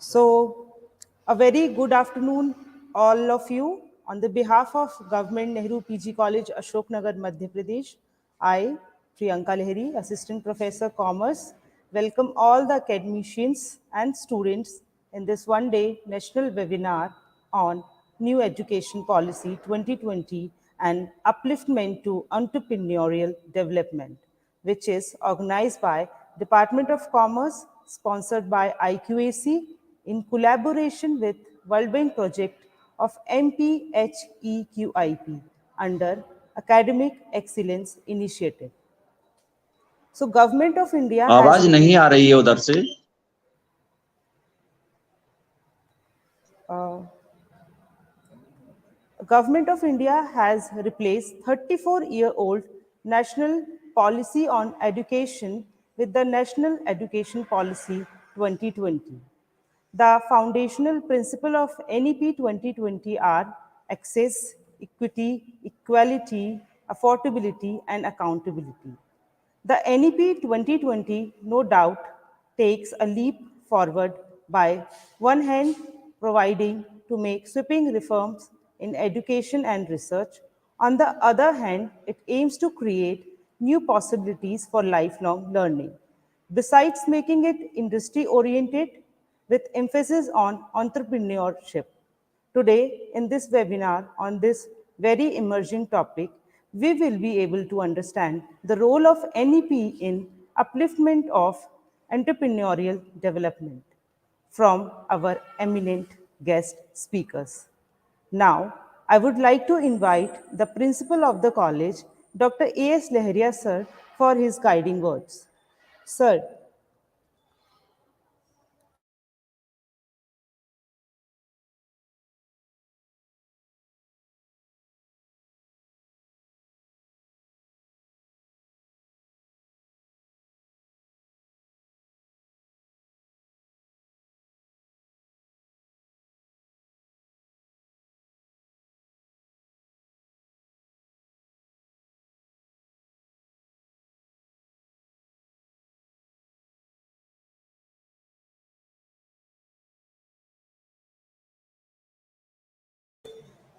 So, a very good afternoon, all of you. On the behalf of Government Nehru PG College, Ashoknagar, Madhya Pradesh, I, Priyanka Lahiri, Assistant Professor Commerce, welcome all the academicians and students in this one-day national webinar on New Education Policy 2020 and Upliftment to Entrepreneurial Development, which is organized by Department of Commerce, sponsored by IQAC, in collaboration with World Bank project of MPHEQIP under Academic Excellence Initiative. So Government of India has आवाज नहीं आ रही है उधर से। Government of India has replaced 34-year-old National Policy on Education with the National Education Policy 2020. The foundational principle of NEP 2020 are access, equity, equality, affordability, and accountability. The NEP 2020, no doubt, takes a leap forward by one hand providing to make sweeping reforms in education and research. On the other hand, it aims to create new possibilities for lifelong learning. Besides making it industry-oriented with emphasis on entrepreneurship. Today, in this webinar on this very emerging topic, we will be able to understand the role of NEP in upliftment of entrepreneurial development from our eminent guest speakers. Now, I would like to invite the principal of the college, Dr. A.S. Leharia, sir, for his guiding words. Sir.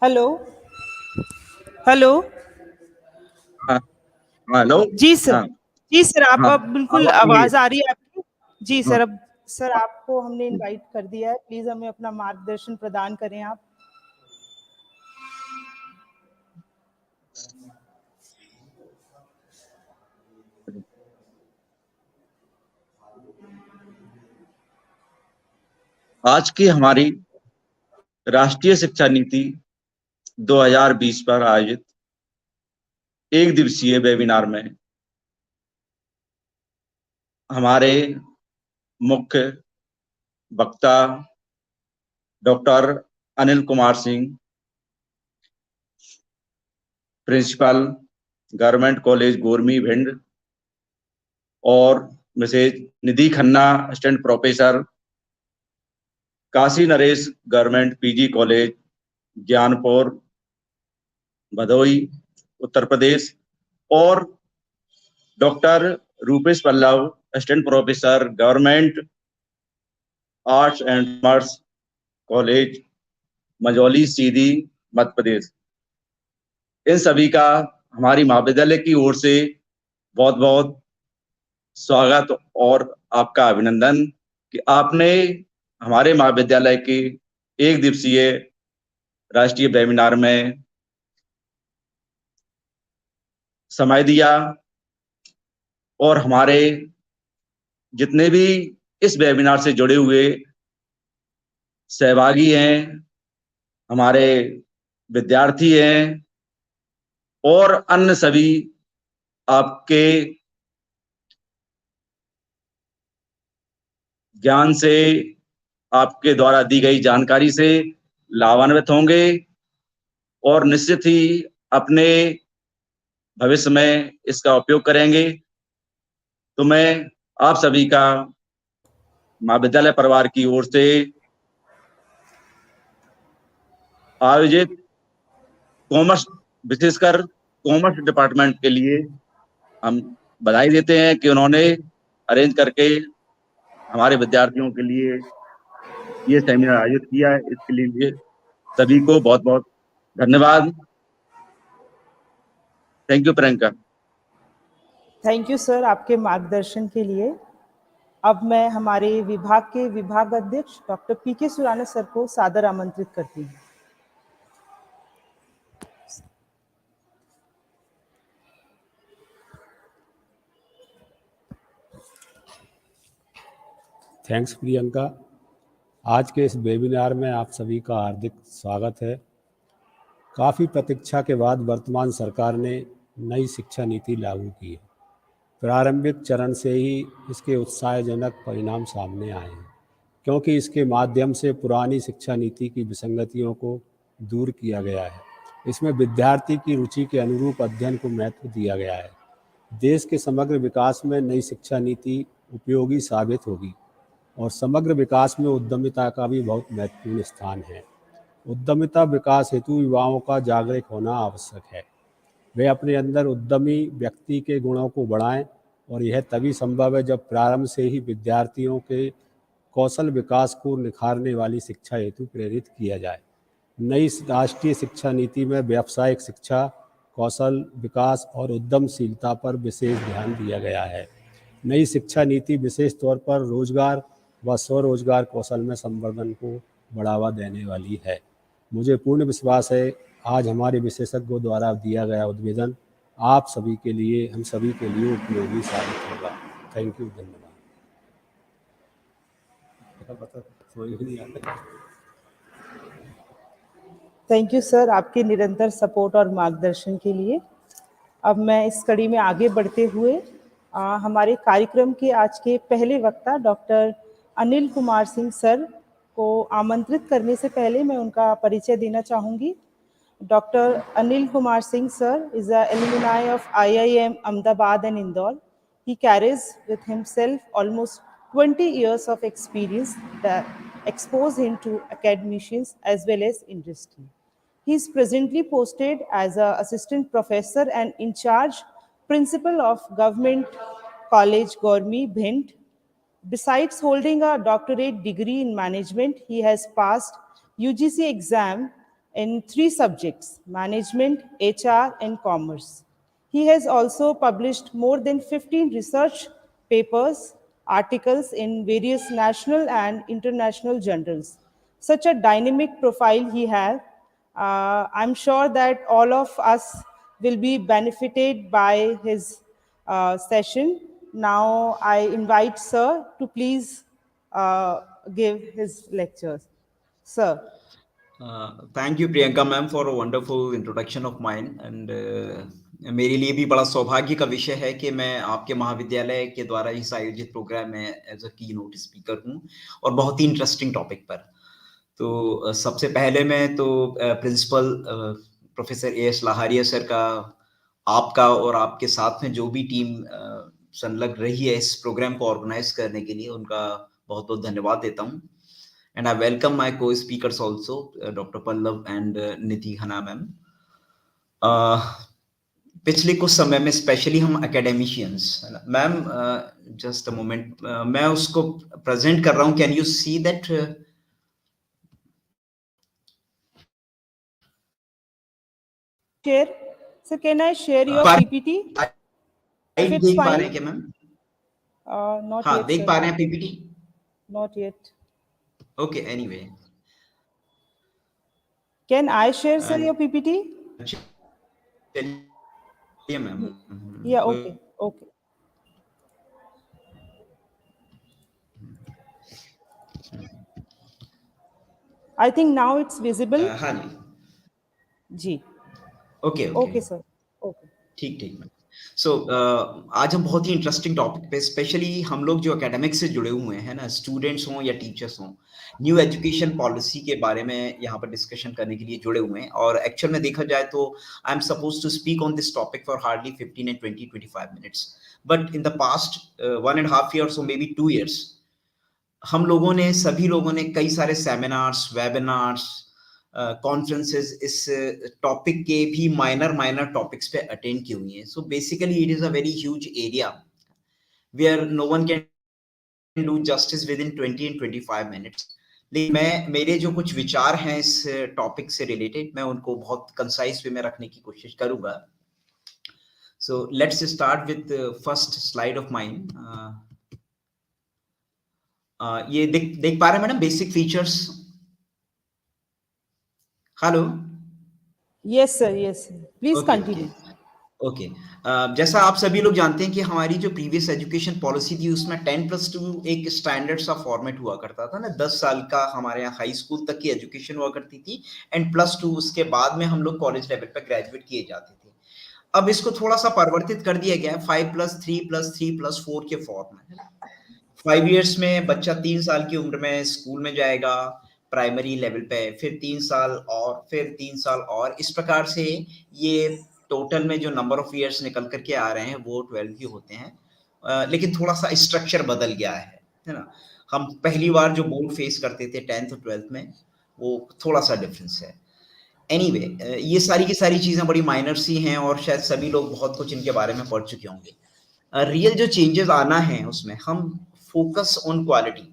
Hello hello hello जी sir. जी sir, आप हाँ, अब बिल्कुल आवाज आ रही है आपकी। जी सर, अब सर आपको हमने इनवाइट कर दिया है, प्लीज हमें अपना मार्गदर्शन प्रदान करें आप। आज की हमारी राष्ट्रीय शिक्षा नीति 2020 पर आयोजित एक दिवसीय वेबिनार में हमारे मुख्य वक्ता doctor Anil Kumar Singh, principal government college Gormi Bhind, और Mrs Nidhi Khanna, assistant professor Kashi Naresh government PG college Gyanpur Bhadohi Uttar Pradesh, और doctor Rupesh Pallav, assistant professor government arts and commerce college Majhauli Sidhi Madhya Pradesh. इन सभी का हमारी महाविद्यालय की ओर से बहुत बहुत स्वागत और आपका अभिनंदन कि आपने हमारे महाविद्यालय के एक दिवसीय राष्ट्रीय वेबिनार में समय दिया, और हमारे जितने भी इस वेबिनार से जुड़े हुए सहभागी हैं, हमारे विद्यार्थी हैं, और अन्य सभी आपके ज्ञान से, आपके द्वारा दी गई जानकारी से लाभान्वित होंगे और निश्चित ही अपने भविष्य में इसका उपयोग करेंगे। तो मैं आप सभी का महाविद्यालय परिवार की ओर से आयोजित कॉमर्स, विशेषकर कॉमर्स डिपार्टमेंट के लिए हम बधाई देते हैं कि उन्होंने अरेंज करके हमारे विद्यार्थियों के लिए ये सेमिनार आयोजित किया है। इसके लिए सभी को बहुत बहुत धन्यवाद। Thank you Priyanka. Thank you sir आपके मार्गदर्शन के लिए। अब मैं हमारे विभाग के विभाग अध्यक्ष डॉक्टर पीके सुराना सर को सादर आमंत्रित करती हूँ। थैंक्स प्रियंका। आज के इस वेबिनार में आप सभी का हार्दिक स्वागत है। काफ़ी प्रतीक्षा के बाद वर्तमान सरकार ने नई शिक्षा नीति लागू की है। प्रारंभिक चरण से ही इसके उत्साहजनक परिणाम सामने आए हैं, क्योंकि इसके माध्यम से पुरानी शिक्षा नीति की विसंगतियों को दूर किया गया है। इसमें विद्यार्थी की रुचि के अनुरूप अध्ययन को महत्व दिया गया है। देश के समग्र विकास में नई शिक्षा नीति उपयोगी साबित होगी और समग्र विकास में उद्यमिता का भी बहुत महत्वपूर्ण स्थान है। उद्यमिता विकास हेतु युवाओं का जागरूक होना आवश्यक है। वे अपने अंदर उद्यमी व्यक्ति के गुणों को बढ़ाएं और यह तभी संभव है जब प्रारंभ से ही विद्यार्थियों के कौशल विकास को निखारने वाली शिक्षा हेतु प्रेरित किया जाए। नई राष्ट्रीय शिक्षा नीति में व्यावसायिक शिक्षा, कौशल विकास और उद्यमशीलता पर विशेष ध्यान दिया गया है। नई शिक्षा नीति विशेष तौर पर रोजगार व स्वरोजगार कौशल में संवर्धन को बढ़ावा देने वाली है। मुझे पूर्ण विश्वास है आज हमारे विशेषज्ञों द्वारा दिया गया उद्बोधन आप सभी के लिए, हम सभी के लिए उपयोगी साबित होगा। थैंक यू, धन्यवाद। थैंक यू सर आपके निरंतर सपोर्ट और मार्गदर्शन के लिए। अब मैं इस कड़ी में आगे बढ़ते हुए हमारे कार्यक्रम के आज के पहले वक्ता डॉक्टर अनिल कुमार सिंह सर को आमंत्रित करने से पहले मैं उनका परिचय देना चाहूँगी। Dr. Anil Kumar Singh sir is an alumni of IIM Ahmedabad and Indore. He carries with himself almost 20 years of experience that expose him to academicians as well as industry. He is presently posted as an assistant professor and in charge principal of Government College Gormi, Bhind. Besides holding a doctorate degree in management, he has passed UGC exam in 3 subjects: management, HR, and commerce. He has also published more than 15 research papers, articles in various national and international journals. Such a dynamic profile he has. I'm sure that all of us will be benefited by his session. Now I invite Sir to please give his lectures. Sir. Thank you Priyanka ma'am for a wonderful introduction of mine and मेरे लिए भी बड़ा सौभाग्य का विषय है कि मैं आपके महाविद्यालय के द्वारा इस आयोजित प्रोग्राम में एज अ की नोट स्पीकर हूँ और बहुत ही इंटरेस्टिंग टॉपिक पर। तो सबसे पहले मैं तो principal professor as Lahariya sir का, आपका और आपके साथ में जो भी टीम संलग्न रही है इस प्रोग्राम को ऑर्गेनाइज करने के लिए, उनका बहुत बहुत धन्यवाद देता हूँ। And I welcome my co-speakers also, Dr. Pallav and Nidhi Khana ma'am. पिछले कुछ समय में स्पेशली हम academicians, ma'am just a moment, मैं उसको प्रेजेंट कर रहा हूँ। Can you see that? Share. So can I share your PPT? देख पा रहे हैं क्या मैम? Not हाँ, yet. देख पा रहे हैं PPT? Not yet. Okay, anyway. Can I share sir your PPT? Yeah, ma'am. Yeah, okay, okay. I think now it's visible. हाँ जी. Okay. Okay sir. Okay. ठीक मैम। सो आज हम बहुत ही इंटरेस्टिंग टॉपिक पे, स्पेशली हम लोग जो एकेडमिक्स से जुड़े हुए हैं ना, स्टूडेंट्स हों या टीचर्स हों, न्यू एजुकेशन पॉलिसी के बारे में यहाँ पर डिस्कशन करने के लिए जुड़े हुए हैं। और एक्चुअल में देखा जाए तो I am suppose to speak on this topic for hardly 15 and 25 minutes, but in the past 1.5 years or maybe 2 years हम लोगों ने, सभी लोगों ने कई सारे सेमिनार्स, वेबिनार्स, कॉन्फ्रेंसेस इस टॉपिक के भी माइनर टॉपिक्स पे अटेंड की हुई हैं। So basically it is a very huge area where no one can do justice with in 20 and 25 minutes. लेकिन मेरे जो कुछ विचार हैं इस टॉपिक से रिलेटेड, मैं उनको बहुत कंसाइज वे में रखने की कोशिश करूंगा। So let's start with first slide of mine. ये देख पा रहे हैं madam, basic features? Hello? Yes, sir. Yes, sir. Please okay continue. Okay. जैसा आप सभी लोग जानते हैं कि हमारी जो प्रीवियस एजुकेशन पॉलिसी थी उसमें 10+2 एक स्टैंडर्ड सा फॉर्मेट हुआ करता था ना। 10 साल का हमारे यहाँ हाई स्कूल तक की एजुकेशन हुआ करती थी, एंड +2 उसके बाद में हम लोग कॉलेज लेवल पे ग्रेजुएट किए जाते थे। अब इसको थोड़ा सा परिवर्तित कर दिया गया है 5+3+3+4 के फॉर्म में। 5 इयर्स में बच्चा 3 साल की उम्र में स्कूल में जाएगा प्राइमरी लेवल पे, फिर 3 साल और फिर 3 साल, और इस प्रकार से ये टोटल में जो नंबर ऑफ इयर्स निकल करके आ रहे हैं वो 12 ही होते हैं। लेकिन थोड़ा सा स्ट्रक्चर बदल गया है ना। हम पहली बार जो बोर्ड फेस करते थे 10th और 12th में, वो थोड़ा सा डिफरेंस है। एनीवे, ये सारी की सारी चीजें बड़ी माइनर सी हैं और शायद सभी लोग बहुत कुछ इनके बारे में पढ़ चुके होंगे। रियल जो चेंजेस आना है उसमें हम फोकस ऑन क्वालिटी,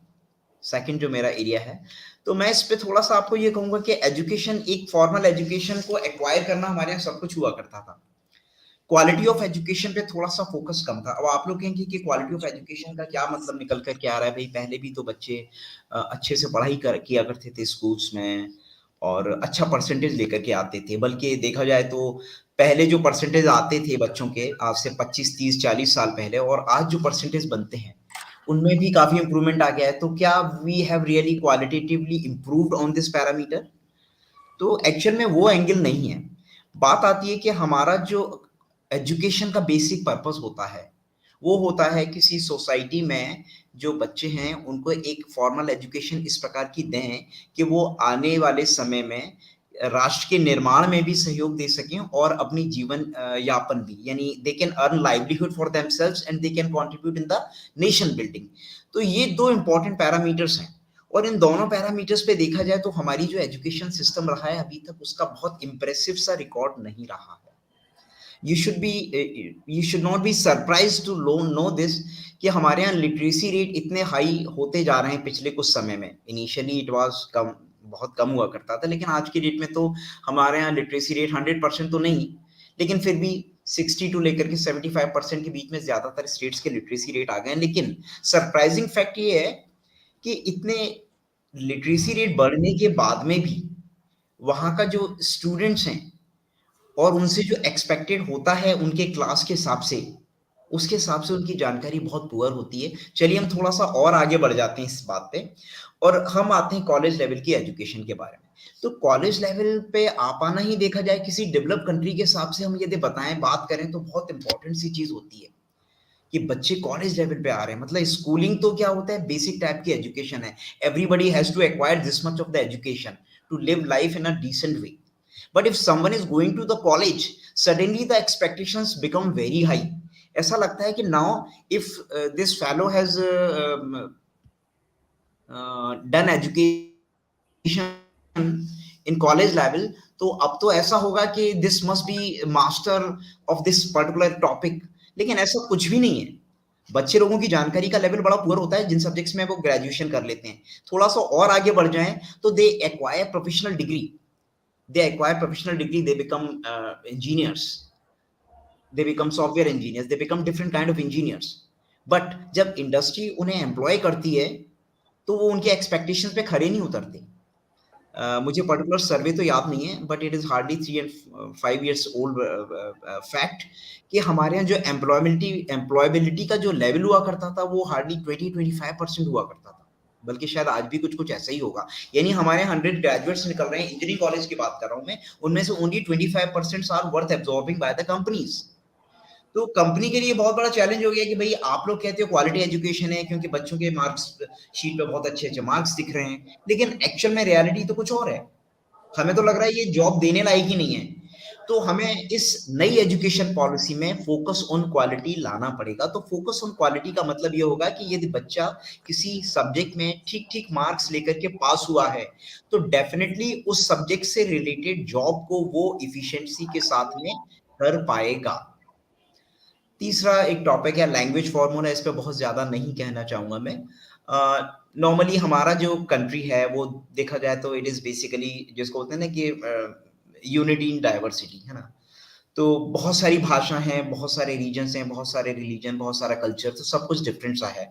सेकंड जो मेरा एरिया है, तो मैं इस पे थोड़ा सा आपको ये कहूंगा कि एजुकेशन, एक फॉर्मल एजुकेशन को एक्वायर करना हमारे यहाँ सब कुछ हुआ करता था। क्वालिटी ऑफ एजुकेशन पे थोड़ा सा फोकस कम था। अब आप लोग कहेंगे कि क्वालिटी ऑफ एजुकेशन का क्या मतलब निकल कर के आ रहा है? भाई पहले भी तो बच्चे अच्छे से पढ़ाई किया करते थे स्कूल्स में और अच्छा परसेंटेज लेकर के आते थे। बल्कि देखा जाए तो पहले जो परसेंटेज आते थे बच्चों के, आज से 25, 30, 40 साल पहले, और आज जो परसेंटेज बनते हैं उनमें भी काफी इंप्रूवमेंट आ गया है। तो क्या we have really qualitatively improved on this parameter? तो एक्चुअल में वो एंगल नहीं है। बात आती है कि हमारा जो एजुकेशन का बेसिक पर्पस होता है वो होता है किसी सोसाइटी में जो बच्चे हैं उनको एक फॉर्मल एजुकेशन इस प्रकार की दें कि वो आने वाले समय में राष्ट्र के निर्माण में भी सहयोग दे सकें और अपनी जीवन यापन भी, यानी they can earn livelihood for themselves and they can contribute in the nation building. तो ये दो इंपॉर्टेंट पैरामीटर्स हैं, और इन दोनों पैरामीटर्स पे देखा जाए तो हमारी जो एजुकेशन सिस्टम रहा है अभी तक उसका बहुत इंप्रेसिव सा रिकॉर्ड नहीं रहा है। you should not be surprised to know this कि हमारे यहाँ लिटरेसी रेट इतने हाई होते जा रहे हैं पिछले कुछ समय में। इनिशियली इट वाज कम, बहुत कम हुआ करता था, लेकिन आज के डेट में तो हमारे यहाँ लिटरेसी रेट 100% तो नहीं, लेकिन फिर भी 60 टू लेकर के 75% के बीच में ज्यादातर स्टेट्स के लिटरेसी रेट आ गए हैं। लेकिन सरप्राइजिंग फैक्ट ये है कि इतने लिटरेसी रेट बढ़ने के बाद में भी वहाँ का जो स्टूडेंट्स हैं और उनसे जो एक्सपेक्टेड होता है उनके क्लास के हिसाब से, उसके हिसाब से उनकी जानकारी बहुत पुअर होती है। चलिए हम थोड़ा सा और आगे बढ़ जाते हैं इस बात पे, और हम आते हैं कॉलेज लेवल की एजुकेशन के बारे में। तो कॉलेज लेवल पे आ पाना ही देखा जाए किसी डेवलप कंट्री के हिसाब से हम यदि बताएं, बात करें तो बहुत इंपॉर्टेंट सी चीज होती है कि बच्चे कॉलेज लेवल पे आ रहे हैं। मतलब स्कूलिंग तो क्या होता है, बेसिक टाइप की एजुकेशन है। Everybody has to acquire this much of the education to live life in a decent way. But if someone is going to the college, suddenly the expectations become very high. ऐसा लगता है कि now if this fellow has done education in college level, तो अब तो ऐसा होगा कि this must be master of this particular topic। लेकिन ऐसा कुछ भी नहीं है। बच्चे लोगों की जानकारी का लेवल बड़ा पुअर होता है जिन सब्जेक्ट्स में वो ग्रेजुएशन कर लेते हैं। थोड़ा सा और आगे बढ़ जाएं तो they acquire professional degree, they acquire professional degree, they become engineers, they become software engineers, they become different kind of engineers। but जब इंडस्ट्री उन्हें एम्प्लॉय करती है तो वो उनके एक्सपेक्टेशंस पे खरे नहीं उतरते। मुझे पर्टिकुलर सर्वे तो याद नहीं है, but it is hardly 3 and 5 years old fact कि हमारे यहाँ जो एम्प्लॉयबिलिटी का जो लेवल हुआ करता था वो हार्डली 20-25% हुआ करता था, बल्कि शायद आज भी कुछ ऐसा ही होगा। यानी हमारे 100 ग्रेजुएट्स निकल रहे हैं, इंजीनियरिंग कॉलेज की बात कर रहा हूं मैं, उनमें से only 25% are worth absorbing by the companies. तो कंपनी के लिए बहुत बड़ा चैलेंज हो गया कि भाई आप लोग कहते हो क्वालिटी एजुकेशन है क्योंकि बच्चों के मार्क्स शीट पे बहुत अच्छे अच्छे मार्क्स दिख रहे हैं, लेकिन एक्चुअल में रियलिटी तो कुछ और है। हमें तो लग रहा है ये जॉब देने लायक ही नहीं है। तो हमें इस नई एजुकेशन पॉलिसी में फोकस ऑन क्वालिटी लाना पड़ेगा। तो फोकस ऑन क्वालिटी का मतलब ये होगा कि यदि बच्चा किसी सब्जेक्ट में ठीक ठीक मार्क्स लेकर के पास हुआ है तो डेफिनेटली उस सब्जेक्ट से रिलेटेड जॉब को वो इफिशिएंसी के साथ में कर पाएगा। तीसरा एक टॉपिक है लैंग्वेज फॉर्मूला, इस पे बहुत ज्यादा नहीं कहना चाहूंगा मैं। नॉर्मली हमारा जो कंट्री है वो देखा जाए तो इट इज बेसिकली जिसको बोलते हैं ना कि यूनिटी इन डाइवर्सिटी, है ना। तो बहुत सारी भाषा हैं, बहुत सारे रीजन्स हैं, बहुत सारे रिलीजन, बहुत सारा कल्चर, तो सब कुछ डिफरेंट सा है।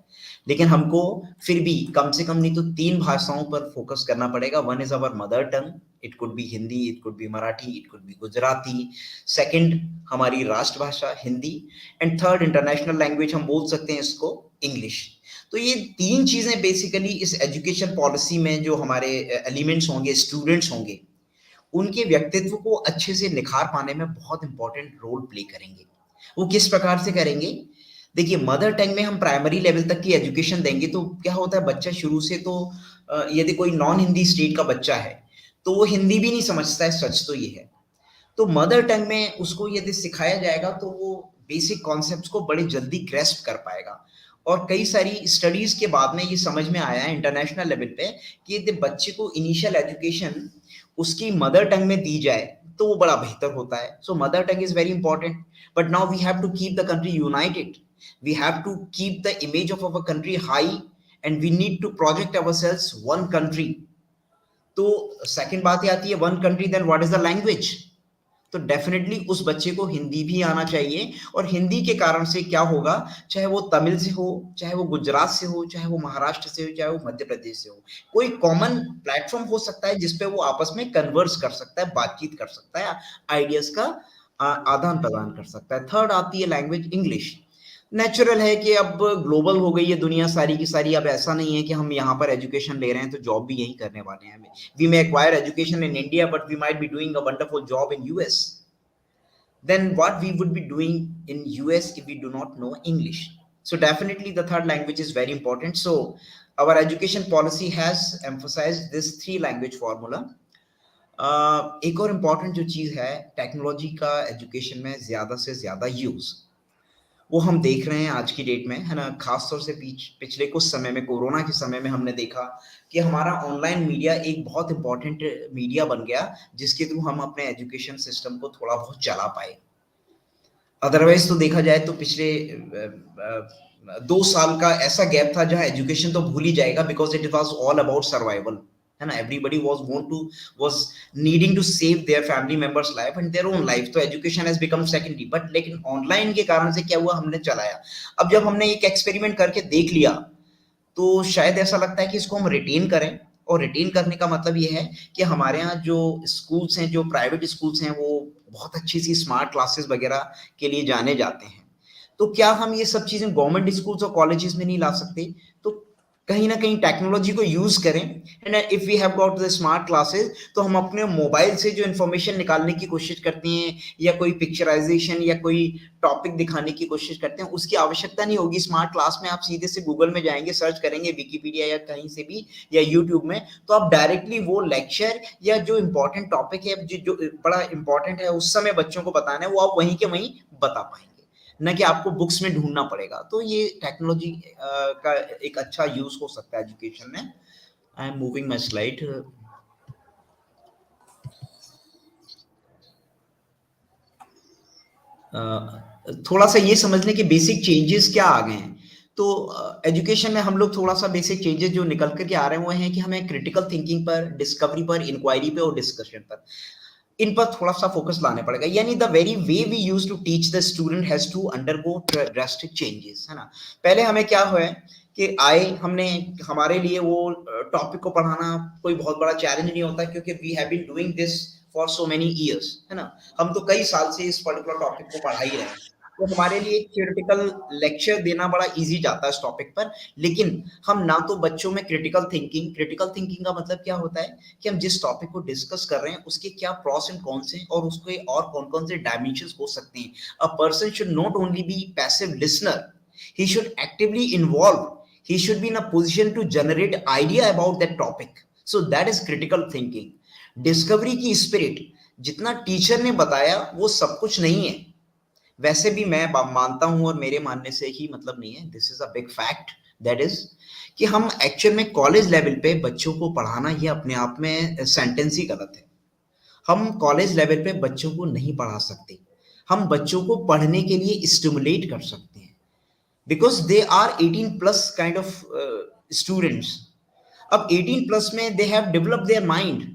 लेकिन हमको फिर भी कम से कम नहीं तो 3 भाषाओं पर फोकस करना पड़ेगा। One is our mother tongue, it could be Hindi, it could be Marathi, it could be Gujarati. Second हमारी राष्ट्रभाषा Hindi, and third international language हम बोल सकते हैं इसको इंग्लिश। तो ये 3 चीजें बेसिकली इस एजुकेशन पॉलिसी में जो हमारे एलिमेंट्स होंगे, स्टूडेंट्स होंगे, उनके व्यक्तित्व को अच्छे से निखार पाने में बहुत इंपॉर्टेंट रोल प्ले करेंगे। वो किस प्रकार से करेंगे? देखिए, मदर टंग में हम प्राइमरी लेवल तक की एजुकेशन देंगे तो क्या होता है, बच्चा शुरू से तो यदि कोई नॉन हिंदी स्टेट का बच्चा है तो वो हिंदी भी नहीं समझता है, सच तो ये है। तो मदर टंग में उसको यदि सिखाया जाएगा तो वो बेसिक कॉन्सेप्ट्स को बड़े जल्दी ग्रेस्प कर पाएगा। और कई सारी स्टडीज के बाद में ये समझ में आया है इंटरनेशनल लेवल पे कि यदि बच्चे को इनिशियल एजुकेशन उसकी मदर टंग में दी जाए तो वो बड़ा बेहतर होता है। So mother tongue is very important, but now we have to keep the country united, we have to keep the image of our country high, and we need to project ourselves one country. तो second बात ये आती है, one country, then what is the language? तो definitely उस बच्चे को हिंदी भी आना चाहिए। और हिंदी के कारण से क्या होगा, चाहे वो तमिल से हो, चाहे वो गुजरात से हो, चाहे वो महाराष्ट्र से हो, चाहे वो मध्य प्रदेश से हो, कोई कॉमन प्लेटफॉर्म हो सकता है जिसपे वो आपस में कन्वर्स कर सकता है, बातचीत कर सकता है, आइडियाज का आदान प्रदान कर सकता है। थर्ड आती है लैंग्वेज इंग्लिश। नेचुरल है कि अब ग्लोबल हो गई है दुनिया सारी की सारी, अब ऐसा नहीं है कि हम यहाँ पर एजुकेशन ले रहे हैं तो जॉब भी यही करने वाले हैं। We may acquire education in India but we might be doing a wonderful job in US. Then what we would be doing in US if we do not know English? So definitely the third language is very important. So our education policy has emphasized this 3 language formula. एक और important जो चीज है, technology का education में ज्यादा से ज्यादा यूज, वो हम देख रहे हैं आज की डेट में, है ना। खासतौर से पिछले कुछ समय में, कोरोना के समय में हमने देखा कि हमारा ऑनलाइन मीडिया एक बहुत इंपॉर्टेंट मीडिया बन गया जिसके थ्रू हम अपने एजुकेशन सिस्टम को थोड़ा बहुत चला पाए। अदरवाइज तो देखा जाए तो पिछले 2 साल का ऐसा गैप था जहां एजुकेशन तो भूल ही जाएगा, because it was all about survival, है ना। Everybody was needing to save their family members life and their own life, तो education has become secondary. But लेकिन ऑनलाइन के कारण से क्या हुआ, हमने चलाया। अब जब हमने एक एक्सपेरिमेंट करके देख लिया तो शायद ऐसा लगता है कि इसको हम रिटेन करें। और रिटेन करने का मतलब ये है कि हमारे यहाँ जो स्कूल्स हैं, जो प्राइवेट स्कूल्स हैं, वो बहुत अच्छी सी स्मार्ट क्लासेस वगैरह के लिए जाने जाते हैं। तो क्या हम ये सब चीजें गवर्नमेंट स्कूल्स और कॉलेजेस में नहीं ला सकते? तो कहीं ना कहीं टेक्नोलॉजी को यूज करें, and if we have got the smart classes तो हम अपने मोबाइल से जो इन्फॉर्मेशन निकालने की कोशिश करते हैं या कोई पिक्चराइजेशन या कोई टॉपिक दिखाने की कोशिश करते हैं, उसकी आवश्यकता नहीं होगी। स्मार्ट क्लास में आप सीधे से गूगल में जाएंगे, सर्च करेंगे विकिपीडिया या कहीं से भी, या यूट्यूब में, तो आप डायरेक्टली वो लेक्चर या जो इम्पोर्टेंट टॉपिक है, जो बड़ा इंपॉर्टेंट है उस समय बच्चों को बताना है, वो आप वहीं के वहीं बता पाएंगे, न कि आपको बुक्स में ढूंढना पड़ेगा। तो ये टेक्नोलॉजी का एक अच्छा यूज हो सकता है एजुकेशन में। I am moving my slide. थोड़ा सा ये समझने के बेसिक चेंजेस क्या आ गए हैं। तो एजुकेशन में हम लोग थोड़ा सा बेसिक चेंजेस जो निकल करके आ रहे हैं वो हैं कि हमें क्रिटिकल थिंकिंग पर, डिस्कवरी पर, इंक्वायरी पे और डिस्कशन पर, इन पर थोड़ा सा फोकस लाने पड़ेगा। यानी the very way we use to teach the student has to undergo drastic changes, है ना। पहले हमें क्या हुआ कि हमने हमारे लिए वो टॉपिक को पढ़ाना कोई बहुत बड़ा चैलेंज नहीं होता, क्योंकि we have been doing this for so many years, है ना। हम तो कई साल से इस पर्टिकुलर टॉपिक को पढ़ा ही रहे हैं, तो हमारे लिए एक थियोरेटिकल लेक्चर देना बड़ा इजी जाता है इस टॉपिक पर। लेकिन हम ना तो बच्चों में क्रिटिकल थिंकिंग का मतलब क्या होता है कि हम जिस टॉपिक को डिस्कस कर रहे हैं उसके क्या प्रॉस एंड कॉन्स हैं और उसके और कौन कौन से डायमेंशंस हो सकते हैं। A person should not only be passive listener, he should actively involve, he should be in a position to generate idea about that topic. So that is critical thinking. Discovery की spirit, जितना teacher ने बताया वो सब कुछ नहीं है। वैसे भी मैं मानता हूं और मेरे मानने से ही मतलब नहीं है, this is a big fact, that is कि हम एक्चुअल में कॉलेज लेवल पे बच्चों को पढ़ाना ये अपने आप में सेंटेंस ही गलत है। हम कॉलेज लेवल पे बच्चों को नहीं पढ़ा सकते, हम बच्चों को पढ़ने के लिए स्टिमुलेट कर सकते हैं, because they are 18 plus kind of students, अब 18 प्लस में they have developed their mind.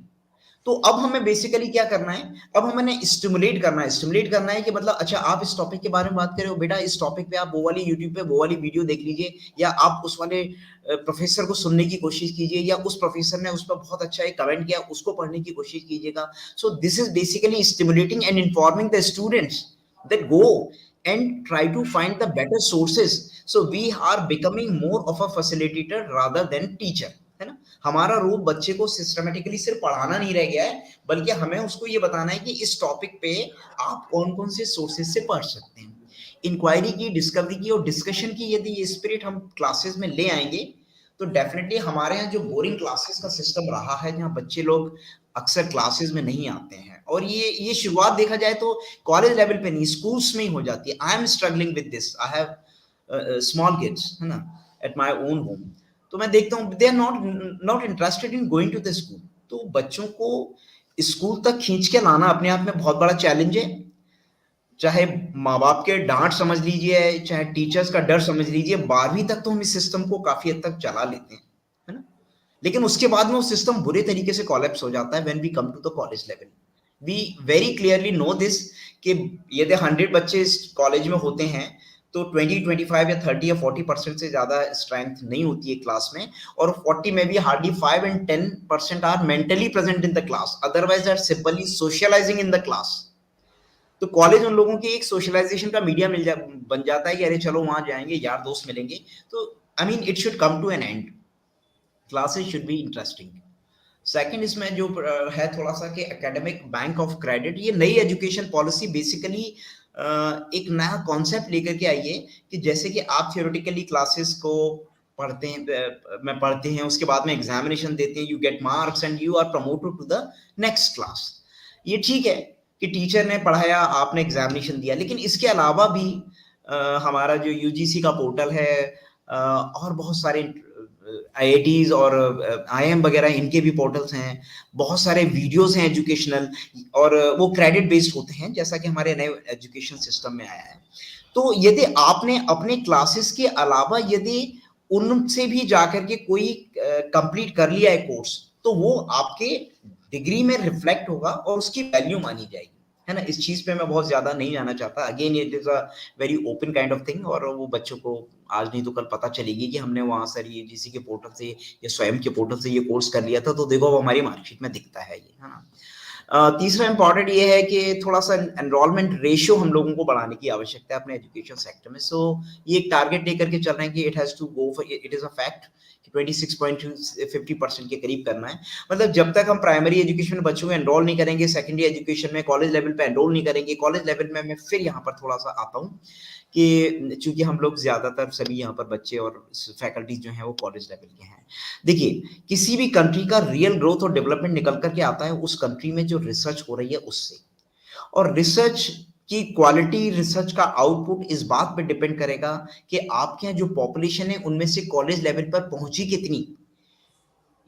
तो अब हमें बेसिकली क्या करना है, अब हमें स्टिमुलेट करना है कि मतलब अच्छा आप इस टॉपिक के बारे में बात कर रहे हो बेटा, इस टॉपिक पे आप वो वाली यूट्यूब पे वो वाली वीडियो देख लीजिए, या आप उस वाले प्रोफेसर को सुनने की कोशिश कीजिए, या उस प्रोफेसर ने उस पर बहुत अच्छा एक कमेंट किया उसको पढ़ने की कोशिश कीजिएगा। So this is basically stimulating and informing the students that go and try to find the better sources, so we are becoming more of a facilitator rather than teacher, है ना। हमारा रोल बच्चे को सिस्टमेटिकली सिर्फ पढ़ाना नहीं रह गया है, बल्कि हमें उसको ये बताना है कि इस टॉपिक पे आप कौन कौन से सोर्सेज से पढ़ सकते हैं। इंक्वायरी की, डिस्कवरी की और डिस्कशन की यदि ये स्पिरिट हम क्लासेस में ले आएंगे तो डेफिनेटली हमारे यहाँ जो बोरिंग क्लासेस का सिस्टम रहा है, जहाँ बच्चे लोग अक्सर क्लासेस में नहीं आते हैं, और ये शुरुआत देखा जाए तो कॉलेज लेवल पे नहीं, स्कूल्स में ही हो जाती है। I am struggling with this, I have small kids, है ना, एट माय ओन होम। तो मैं देखता हूँ they are not interested in going to the school. तो बच्चों को स्कूल तक खींच के लाना अपने आप में बहुत बड़ा चैलेंज है। चाहे माँ बाप के डांट समझ लीजिए, चाहे टीचर्स का डर समझ लीजिए, 12वीं तक तो हम इस सिस्टम को काफी हद तक चला लेते हैं, है ना। लेकिन उसके बाद में वो सिस्टम बुरे तरीके से कोलैप्स हो जाता है when we come to the college level. We very clearly know this कि यदि 100 बच्चे इस कॉलेज में होते हैं तो 20, 25 या 30 या 40% से ज्यादा स्ट्रेंथ नहीं होती है क्लास में, और 40 में भी hardly 5 and 10% are mentally present in the class, otherwise are simply socialising in the class. तो कॉलेज उन लोगों की एक सोशलाइजेशन का मीडिया बन जाता है कि अरे चलो वहां जाएंगे, यार दोस्त मिलेंगे। तो I mean it should come to an end, classes should be interesting. Second इसमें जो है थोड़ा सा कि एकेडमिक बैंक ऑफ क्रेडिट, ये नई एजुकेशन पॉलिसी बेसिकली एक नया कॉन्सेप्ट लेकर के आई है कि जैसे कि आप थियोरेटिकली क्लासेस को पढ़ते हैं, उसके बाद में एग्जामिनेशन देते हैं, you get marks and you are promoted to the next class. ये ठीक है कि टीचर ने पढ़ाया, आपने एग्जामिनेशन दिया, लेकिन इसके अलावा भी हमारा जो यूजीसी का पोर्टल है और बहुत सारे आईआईटीज और आईएम वगैरह इनके भी पोर्टल्स हैं, बहुत सारे वीडियोस हैं एजुकेशनल, और वो क्रेडिट बेस्ड होते हैं जैसा कि हमारे नए एजुकेशन सिस्टम में आया है। तो यदि आपने अपने क्लासेस के अलावा यदि उनसे भी जाकर के कोई कंप्लीट कर लिया है कोर्स, तो वो आपके डिग्री में रिफ्लेक्ट होगा और उसकी वैल्यू मानी जाएगी, है ना। इस चीज पे मैं बहुत ज्यादा नहीं जाना चाहता, again it is a very open kind of thing, और वो बच्चों को आज नहीं तो कल पता चलेगी कि हमने वहां सर यूजीसी के पोर्टल से या स्वयं के पोर्टल से ये कोर्स कर लिया था, तो देखो अब हमारी मार्कशीट में दिखता है ये, है ना। तीसरा इंपॉर्टेंट ये है कि थोड़ा सा एनरोलमेंट रेशियो हम लोगों को बढ़ाने की आवश्यकता है अपने एजुकेशन सेक्टर में। सो ये एक टारगेट लेकर के चल रहे हैं कि it has to go for, it is a fact, 26.50% के करीब करना है। मतलब जब तक हम प्राइमरी एजुकेशन में बच्चों को एनरोल नहीं करेंगे, सेकेंडरी एजुकेशन में कॉलेज लेवल पे एनरोल नहीं करेंगे, कॉलेज लेवल में मैं फिर यहाँ पर थोड़ा सा आता हूँ कि चूंकि हम लोग ज्यादातर सभी यहाँ पर बच्चे और फैकल्टीज जो हैं वो कॉलेज लेवल के हैं। देखिए, किसी भी कंट्री का रियल ग्रोथ और डेवलपमेंट निकल करके आता है उस कंट्री में जो रिसर्च हो रही है उससे, और रिसर्च की क्वालिटी, रिसर्च का आउटपुट इस बात पे डिपेंड करेगा कि आपके यहाँ जो पॉपुलेशन है उनमें से कॉलेज लेवल पर पहुंची कितनी।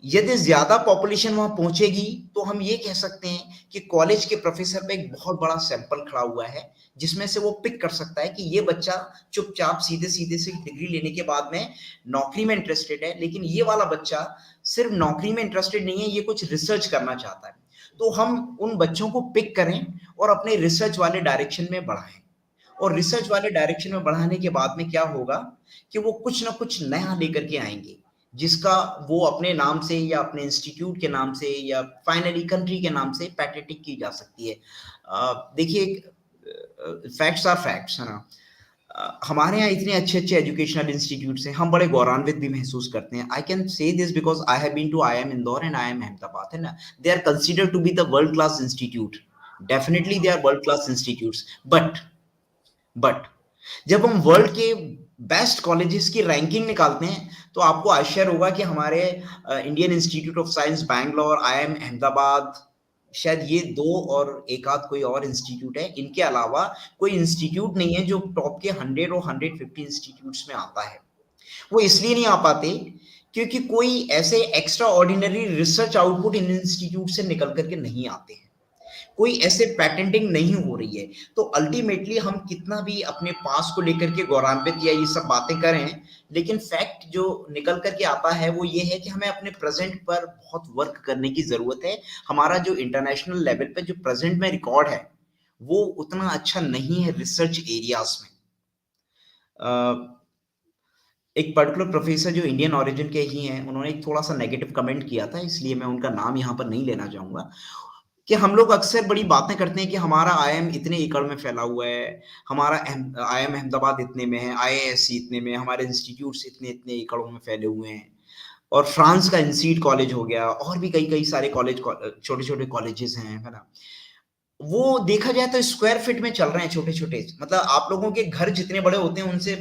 यदि ज्यादा पॉपुलेशन वहां पहुंचेगी तो हम ये कह सकते हैं कि कॉलेज के प्रोफेसर पे एक बहुत बड़ा सैंपल खड़ा हुआ है, जिसमें से वो पिक कर सकता है कि ये बच्चा चुपचाप सीधे सीधे से डिग्री लेने के बाद में नौकरी में इंटरेस्टेड है, लेकिन ये वाला बच्चा सिर्फ नौकरी में इंटरेस्टेड नहीं है, ये कुछ रिसर्च करना चाहता है। तो हम उन बच्चों को पिक करें और अपने रिसर्च वाले डायरेक्शन में बढ़ाएं, और रिसर्च वाले डायरेक्शन में बढ़ाने के बाद में क्या होगा कि वो कुछ ना कुछ नया लेकर के आएंगे, जिसका वो अपने नाम से या अपने इंस्टीट्यूट के नाम से या फाइनली कंट्री के नाम से पैटेंटिंग की जा सकती है। देखिए, फैक्ट्स आर फैक्ट्स, है ना। हमारे यहाँ इतने अच्छे अच्छे एजुकेशनल इंस्टीट्यूट्स हैं, हम बड़े गौरवान्वित भी महसूस करते हैं। I can say this because I have been to IIM Indore and IIM Ahmedabad, है ना। They are considered to be the world class institute, definitely they are world class institutes, but जब हम वर्ल्ड के बेस्ट कॉलेजेस की ranking निकालते हैं तो आपको आश्चर्य होगा कि हमारे Indian institute of science Bangalore, IIM Ahmedabad, शायद ये दो और एक आध कोई और इंस्टीट्यूट है, इनके अलावा कोई इंस्टीट्यूट नहीं है जो टॉप के 100 और 150 इंस्टीट्यूट्स में आता है। वो इसलिए नहीं आ पाते क्योंकि कोई ऐसे एक्स्ट्रा ऑर्डिनरी रिसर्च आउटपुट इन इंस्टीट्यूट से निकल करके नहीं आते हैं। कोई ऐसे पैटेंटिंग नहीं हो रही है। तो अल्टीमेटली हम कितना भी अपने पास को लेकर के गौरवान्वित या ये सब बातें करें, लेकिन फैक्ट जो निकल करके आता है वो ये है कि हमें अपने प्रेजेंट पर बहुत वर्क करने की जरूरत है। हमारा जो इंटरनेशनल लेवल पे जो प्रेजेंट में रिकॉर्ड है वो उतना अच्छा नहीं है रिसर्च एरियाज में। एक पर्टिकुलर प्रोफेसर जो इंडियन ओरिजिन के ही हैं, उन्होंने एक थोड़ा सा नेगेटिव कमेंट किया था, इसलिए मैं उनका नाम यहाँ पर नहीं लेना चाहूंगा, कि हम लोग अक्सर बड़ी बातें करते हैं कि हमारा आईआईएम इतने एकड़ में फैला हुआ है, हमारा आईआईएम अहमदाबाद इतने में है, आईआईएससी इतने में, हमारे इंस्टीट्यूट्स इतने इतने एकड़ों में फैले हुए हैं, और फ्रांस का इंसीड कॉलेज हो गया, और भी कई कई सारे कॉलेज, छोटे छोटे कॉलेजेस हैं, है ना। वो देखा जाए तो स्क्वायर फीट में चल रहे हैं, छोटे छोटे, मतलब आप लोगों के घर जितने बड़े होते हैं उनसे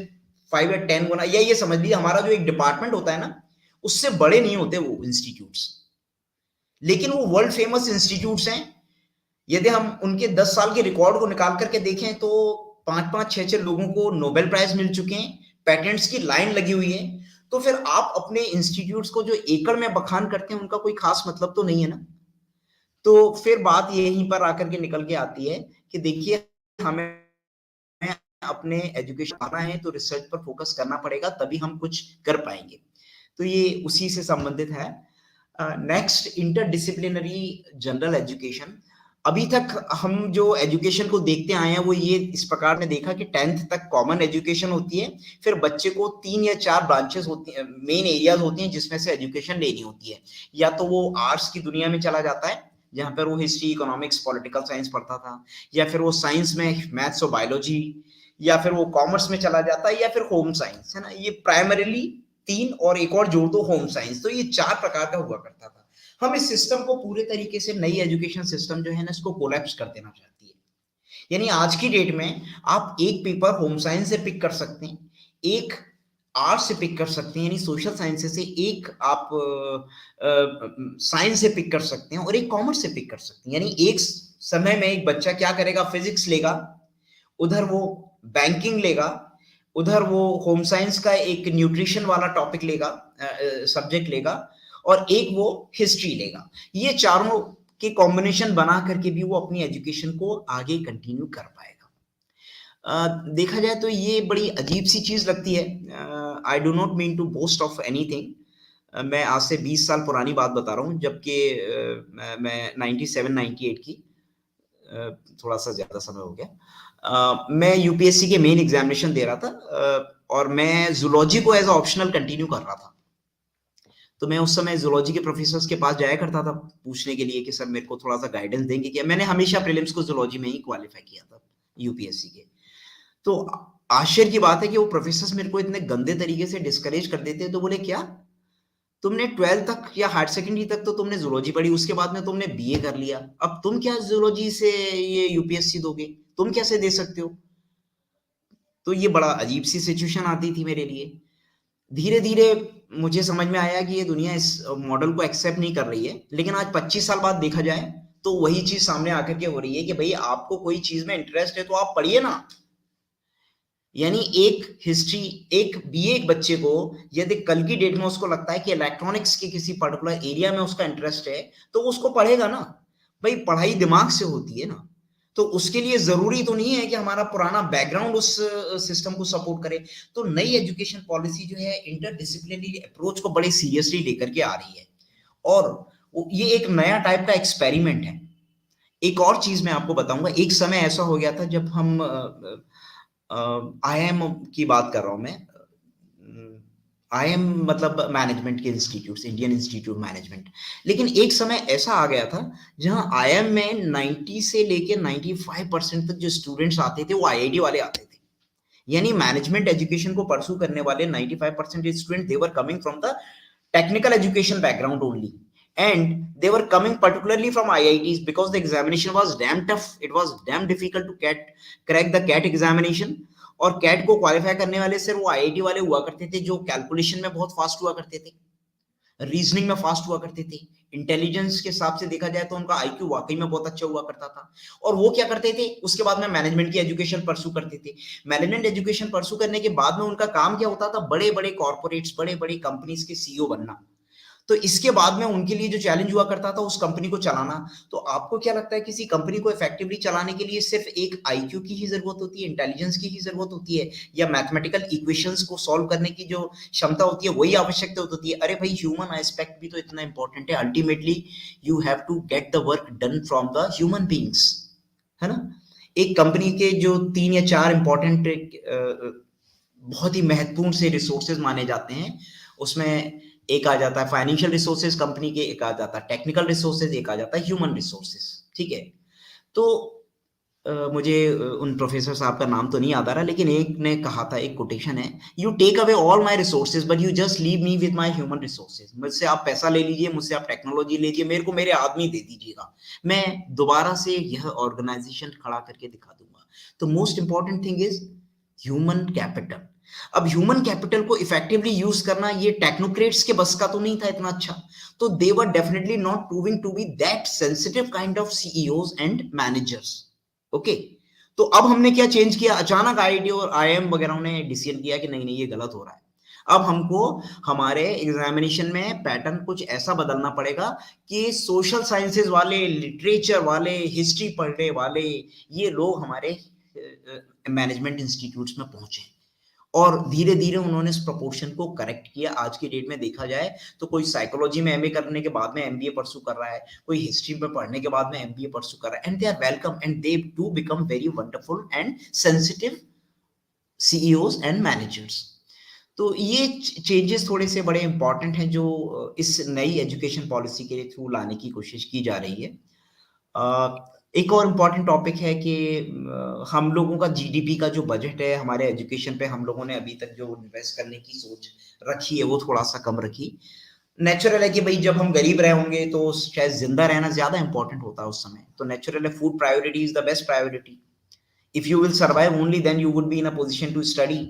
5 या 10 गुना, या ये समझ लीजिए हमारा जो एक डिपार्टमेंट होता है ना, उससे बड़े नहीं होते वो इंस्टीट्यूट्स, लेकिन वो वर्ल्ड फेमस इंस्टीट्यूट्स हैं। यदि हम उनके 10 साल के रिकॉर्ड को निकाल करके देखें तो 5-5, 6-6 लोगों को नोबेल प्राइज मिल चुके हैं, पैटेंट्स की लाइन लगी हुई है। तो फिर आप अपने इंस्टीट्यूट्स को जो एकड़ में बखान करते हैं उनका कोई खास मतलब तो नहीं है ना। तो फिर बात यहीं पर आकर के निकल के आती है कि देखिए, हमें अपने एजुकेशन आना है तो रिसर्च पर फोकस करना पड़ेगा, तभी हम कुछ कर पाएंगे। तो ये उसी से संबंधित है। Next, interdisciplinary general education. अभी तक हम जो एजुकेशन को देखते आए हैं वो ये इस प्रकार ने देखा कि 10th तक कॉमन एजुकेशन होती है, फिर बच्चे को 3 या 4 ब्रांचेस होती हैं, मेन एरियाज होती हैं जिसमें से एजुकेशन लेनी होती है। या तो वो आर्ट्स की दुनिया में चला जाता है जहां पर वो हिस्ट्री, इकोनॉमिक्स, पॉलिटिकल साइंस पढ़ता था, या फिर वो साइंस में मैथ्स और बायोलॉजी, या फिर वो कॉमर्स में चला जाता है, या फिर होम साइंस, है ना। ये प्राइमरीली 3 और एक और जोड़ दो होम साइंस, तो ये 4 प्रकार का हुआ करता था। हम इस सिस्टम को पूरे तरीके से, नई एजुकेशन सिस्टम जो है ना, इसको कोलैप्स कर देना चाहती है। यानी आज की डेट में आप एक पेपर होम साइंस से पिक कर सकते हैं, एक आर्ट से पिक कर सकते हैं, यानी सोशल साइंसेस से, एक आप साइंस से पिक कर सकते हैं, और एक कॉमर्स से पिक कर सकते हैं। यानी एक समय में एक बच्चा क्या करेगा, फिजिक्स लेगा, उधर वो बैंकिंग लेगा, उधर वो होम साइंस का एक न्यूट्रिशन वाला टॉपिक लेगा, सब्जेक्ट लेगा, और एक वो हिस्ट्री लेगा। ये चारों के कॉम्बिनेशन बना करके भी वो अपनी एजुकेशन को आगे कंटिन्यू कर पाएगा। देखा जाए तो ये बड़ी अजीब सी चीज लगती है। I do not mean to boast of anything. मैं आज से 20 साल पुरानी बात बता रहा हूँ, जबकि मैं 97-98 की, थोड़ा सा ज्यादा समय हो गया, मैं यूपीएससी के मेन एग्जामिनेशन दे रहा था, और मैं जूलॉजी को एज ऑप्शनल कंटिन्यू कर रहा था। तो मैं उस समय जूलॉजी के प्रोफेसर्स के पास जाया करता था पूछने के लिए कि सर मेरे को थोड़ा सा गाइडेंस देंगे क्या। मैंने हमेशा प्रीलिम्स को जूलॉजी में ही क्वालिफाई किया था यूपीएससी के। तो आश्चर्य की बात है कि वो प्रोफेसर्स मेरे को इतने गंदे तरीके से डिस्करेज कर देते हैं। तो बोले, क्या तुमने 12th तक या हायर सेकेंडरी तक तो तुमने जूलॉजी पढ़ी, उसके बाद में तुमने बीए कर लिया, अब तुम क्या जूलॉजी से ये यूपीएससी दोगे, तुम कैसे दे सकते हो। तो ये बड़ा अजीब सी सिचुएशन आती थी मेरे लिए। धीरे धीरे मुझे समझ में आया कि ये दुनिया इस मॉडल को एक्सेप्ट नहीं कर रही है, लेकिन आज 25 साल बाद देखा जाए तो वही चीज सामने आकर के हो रही है कि भाई आपको कोई चीज में इंटरेस्ट है तो आप पढ़िए ना। यानी एक हिस्ट्री, एक बीए एक बच्चे को यदि कल की डेट में उसको लगता है कि इलेक्ट्रॉनिक्स के किसी पर्टिकुलर एरिया में उसका इंटरेस्ट है तो उसको पढ़ेगा ना। भाई पढ़ाई दिमाग से होती है ना, तो उसके लिए जरूरी तो नहीं है कि हमारा पुराना बैकग्राउंड उस सिस्टम को सपोर्ट करे। तो नई एजुकेशन पॉलिसी जो है इंटरडिसिप्लिनरी अप्रोच को बड़े सीरियसली लेकर के आ रही है, और ये एक नया टाइप का एक्सपेरिमेंट है। एक और चीज मैं आपको बताऊंगा, एक समय ऐसा हो गया था जब हम आईआईएम की बात कर रहा हूं मैं, आईएम मतलब मैनेजमेंट के इंस्टीट्यूट, इंडियन इंस्टीट्यूट मैनेजमेंट। लेकिन एक समय ऐसा आ गया था जहां आईआईएम में 90 से लेके 95% तक जो स्टूडेंट्स आते थे वो आईआईटी वाले आते थे। यानी मैनेजमेंट एजुकेशन को परस्यू करने वाले 95% student, they were coming from the technical education background only, and they were coming particularly from IITs because the examination was damn tough. It was damn difficult to crack the CAT examination. और cat को qualify करने वाले सिर्फ वो IIT वाले हुआ करते थे जो कैलकुलेशन में बहुत फास्ट हुआ करते थे, रीजनिंग में फास्ट हुआ करते थे, इंटेलिजेंस के हिसाब से देखा जाए तो उनका आईक्यू वाकई में बहुत अच्छा हुआ करता था। और वो क्या करते थे, उसके बाद में मैनेजमेंट की एजुकेशन परस्यू करते थे। मैनेजमेंट एजुकेशन परस्यू करने के बाद में उनका काम क्या होता था, बड़े बड़े कॉर्पोरेट्स, बड़े बड़े कंपनीज के सीईओ बनना। तो इसके बाद में उनके लिए जो चैलेंज हुआ करता था उस कंपनी को चलाना। तो आपको क्या लगता है किसी कंपनी को इफेक्टिवली चलाने के लिए सिर्फ एक आईक्यू की ही जरूरत होती है, इंटेलिजेंस की ही जरूरत होती है, या मैथमेटिकल इक्वेशंस को सॉल्व करने की जो क्षमता होती है वही आवश्यकता होती है? अरे भाई, ह्यूमन एस्पेक्ट भी तो इतना इंपॉर्टेंट है। Ultimately you have to get the work done from the human beings, है ना। एक कंपनी के जो 3 या 4 इंपॉर्टेंट बहुत ही महत्वपूर्ण से रिसोर्सेज माने जाते हैं, उसमें एक आ जाता है फाइनेंशियल रिसोर्सेज कंपनी के, एक आ जाता है टेक्निकल रिसोर्सेज, एक आ जाता है ह्यूमन रिसोर्सेज, ठीक है। तो मुझे उन प्रोफेसर साहब का नाम तो नहीं याद आ रहा, लेकिन एक ने कहा था, एक कोटेशन है, you take away all my resources but you just leave me with my human resources. मुझसे आप पैसा ले लीजिए, मुझसे आप टेक्नोलॉजी लीजिए, मेरे को मेरे आदमी दे दीजिएगा, मैं दोबारा से यह ऑर्गेनाइजेशन खड़ा करके दिखा दूंगा। तो most important thing is human capital. अब ह्यूमन कैपिटल को इफेक्टिवली यूज करना ये टेक्नोक्रेट्स के बस का तो नहीं था इतना अच्छा, तो they were definitely not proving to be that sensitive kind of CEOs and managers. Okay, तो अब हमने क्या चेंज किया, अचानक आईआईटी और आईआईएम वगैरह ने डिसीजन किया कि नहीं नहीं ये गलत हो रहा है। अब हमको हमारे एग्जामिनेशन में पैटर्न कुछ ऐसा बदलना पड़ेगा कि सोशल साइंसेज वाले, लिटरेचर वाले, हिस्ट्री पढ़ने वाले ये लोग हमारे मैनेजमेंट इंस्टीट्यूट्स में पहुंचे। और धीरे धीरे उन्होंने इस प्रोपोर्शन को करेक्ट किया। आज की डेट में देखा जाए तो कोई साइकोलॉजी में एमए करने के बाद में एमबीए परसू कर रहा है, कोई हिस्ट्री में पढ़ने के बाद में एमबीए परसू कर रहा है, and they are welcome and they do become very wonderful and sensitive CEOs and managers. तो ये चेंजेस थोड़े से बड़े इंपॉर्टेंट हैं जो इस नई एजुकेशन पॉलिसी के थ्रू लाने की कोशिश की जा रही है। एक और इम्पॉर्टेंट टॉपिक है कि हम लोगों का जीडीपी का जो बजट है हमारे एजुकेशन पे हम लोगों ने अभी तक जो इन्वेस्ट करने की सोच रखी है वो थोड़ा सा कम रखी। नेचुरल है कि भाई जब हम गरीब रहे होंगे तो शायद जिंदा रहना ज्यादा इंपॉर्टेंट होता है उस समय, तो नेचुरल है food priority is the best priority. If you will survive only then you would be in a position to study.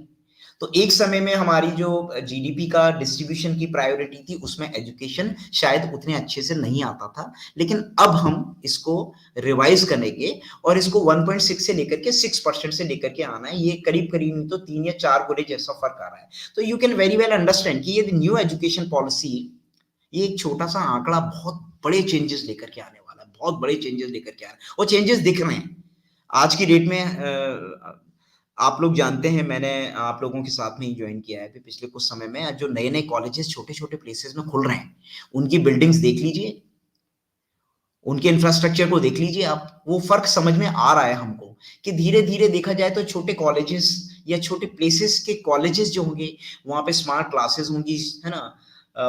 तो एक समय में हमारी जो जीडीपी का डिस्ट्रीब्यूशन की प्रायोरिटी थी उसमें एजुकेशन शायद उतने अच्छे से नहीं आता था, लेकिन अब हम इसको रिवाइज करेंगे और इसको 1.6 से लेकर के 6% से लेकर के आना है। ये करीब करीब नहीं तो 3 या 4 गुने जैसा फर्क आ रहा है। तो you can very well understand कि ये न्यू एजुकेशन पॉलिसी, ये एक छोटा सा आंकड़ा बहुत बड़े चेंजेस लेकर के आने वाला है, बहुत बड़े चेंजेस लेकर के आ रहे हैं और चेंजेस दिख रहे हैं आज की डेट में। आप लोग जानते हैं मैंने आप लोगों के साथ में ही ज्वाइन किया है पिछले कुछ समय में, जो नए नए कॉलेजेस छोटे छोटे प्लेसेस में खुल रहे हैं उनकी बिल्डिंग्स देख लीजिए, उनके इंफ्रास्ट्रक्चर को देख लीजिए आप, वो फर्क समझ में आ रहा है हमको कि धीरे धीरे देखा जाए तो छोटे कॉलेजेस या छोटे प्लेसेस के कॉलेजेस जो होंगे वहां पे स्मार्ट क्लासेस होंगी, है ना,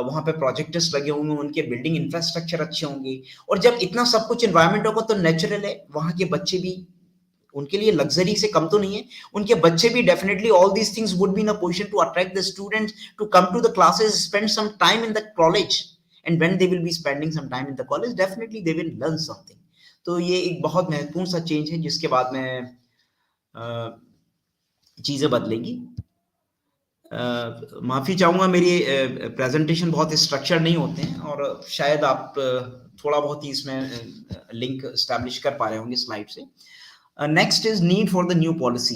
वहां पे प्रोजेक्टर्स लगे होंगे, उनके बिल्डिंग इंफ्रास्ट्रक्चर अच्छे होंगे। और जब इतना सब कुछ एनवायरमेंट होगा तो नेचुरल है वहां के बच्चे भी, उनके लिए लग्जरी से कम तो नहीं है, उनके बच्चे भी definitely all these things would be in a position to attract the students to come to the classes, spend some time in the college, and when they will be spending some time in the college definitely they will learn something. तो ये एक बहुत महत्वपूर्ण सा change है जिसके बाद में चीजें बदलेंगी। माफी चाहूंगा मेरी प्रेजेंटेशन बहुत स्ट्रक्चर नहीं होते हैं और शायद आप थोड़ा बहुत ही इसमें लिंक एस्टैब्लिश कर पा रहे होंगे स्लाइड से। Next is need for the new policy.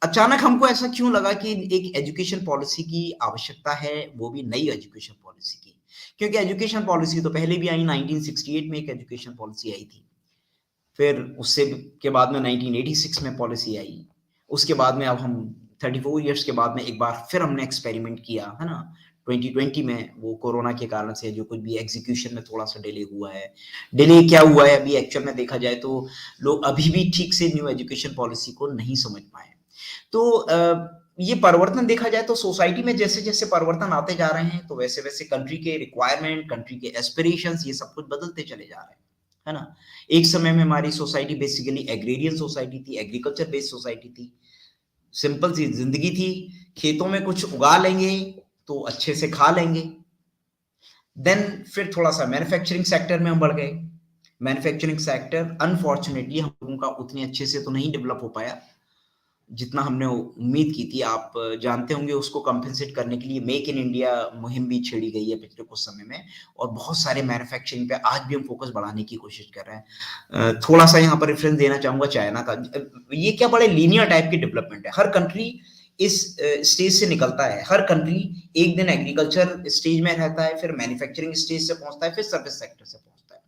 अचानक हमको ऐसा क्यों लगा कि एक एजुकेशन पॉलिसी की आवश्यकता है, वो भी नई एजुकेशन पॉलिसी की? क्योंकि एजुकेशन पॉलिसी तो पहले भी आई, 1968 में एक एजुकेशन पॉलिसी आई थी, फिर उससे के बाद में 1986 में पॉलिसी आई, उसके बाद में अब हम 34 इयर्स के बाद में एक बार फिर हमने एक्सपेरिमेंट किया, है ना, 2020 में। वो कोरोना के कारण से जो कुछ भी एग्जीक्यूशन में थोड़ा सा डिले हुआ है, डिले क्या हुआ है अभी एक्चुअल में देखा जाए तो लोग अभी भी ठीक से न्यू एजुकेशन पॉलिसी को नहीं समझ पाए। तो ये परिवर्तन देखा जाए तो सोसाइटी में जैसे जैसे परिवर्तन आते जा रहे हैं तो वैसे वैसे कंट्री के रिक्वायरमेंट, कंट्री के एस्पिरेशंस, ये सब कुछ बदलते चले जा रहे हैं, है ना। एक समय में हमारी सोसाइटी बेसिकली एग्रेरियन सोसाइटी थी, एग्रीकल्चर बेस्ड सोसाइटी थी, सिंपल सी जिंदगी थी, खेतों में कुछ उगा लेंगे तो अच्छे से खा लेंगे। देन फिर थोड़ा सा मैन्युफैक्चरिंग सेक्टर में हम बढ़ गए। मैन्युफैक्चरिंग सेक्टर अनफॉर्चुनेटली हम लोगों का उतने अच्छे से तो नहीं डेवलप हो पाया जितना हमने उम्मीद की थी। आप जानते होंगे उसको कंपेंसेट करने के लिए मेक इन इंडिया मुहिम भी छेड़ी गई है पिछले कुछ समय में, और बहुत सारे मैन्युफैक्चरिंग पे आज भी हम फोकस बढ़ाने की कोशिश कर रहे हैं। थोड़ा सा यहाँ पर रेफरेंस देना चाहूंगा चाइना का। ये क्या बड़े लीनियर टाइप की डेवलपमेंट है, हर कंट्री इस स्टेज से निकलता है। हर कंट्री एक दिन एग्रीकल्चर स्टेज में रहता है, फिर मैन्युफैक्चरिंग स्टेज से पहुंचता है, फिर सर्विस सेक्टर से पहुंचता है।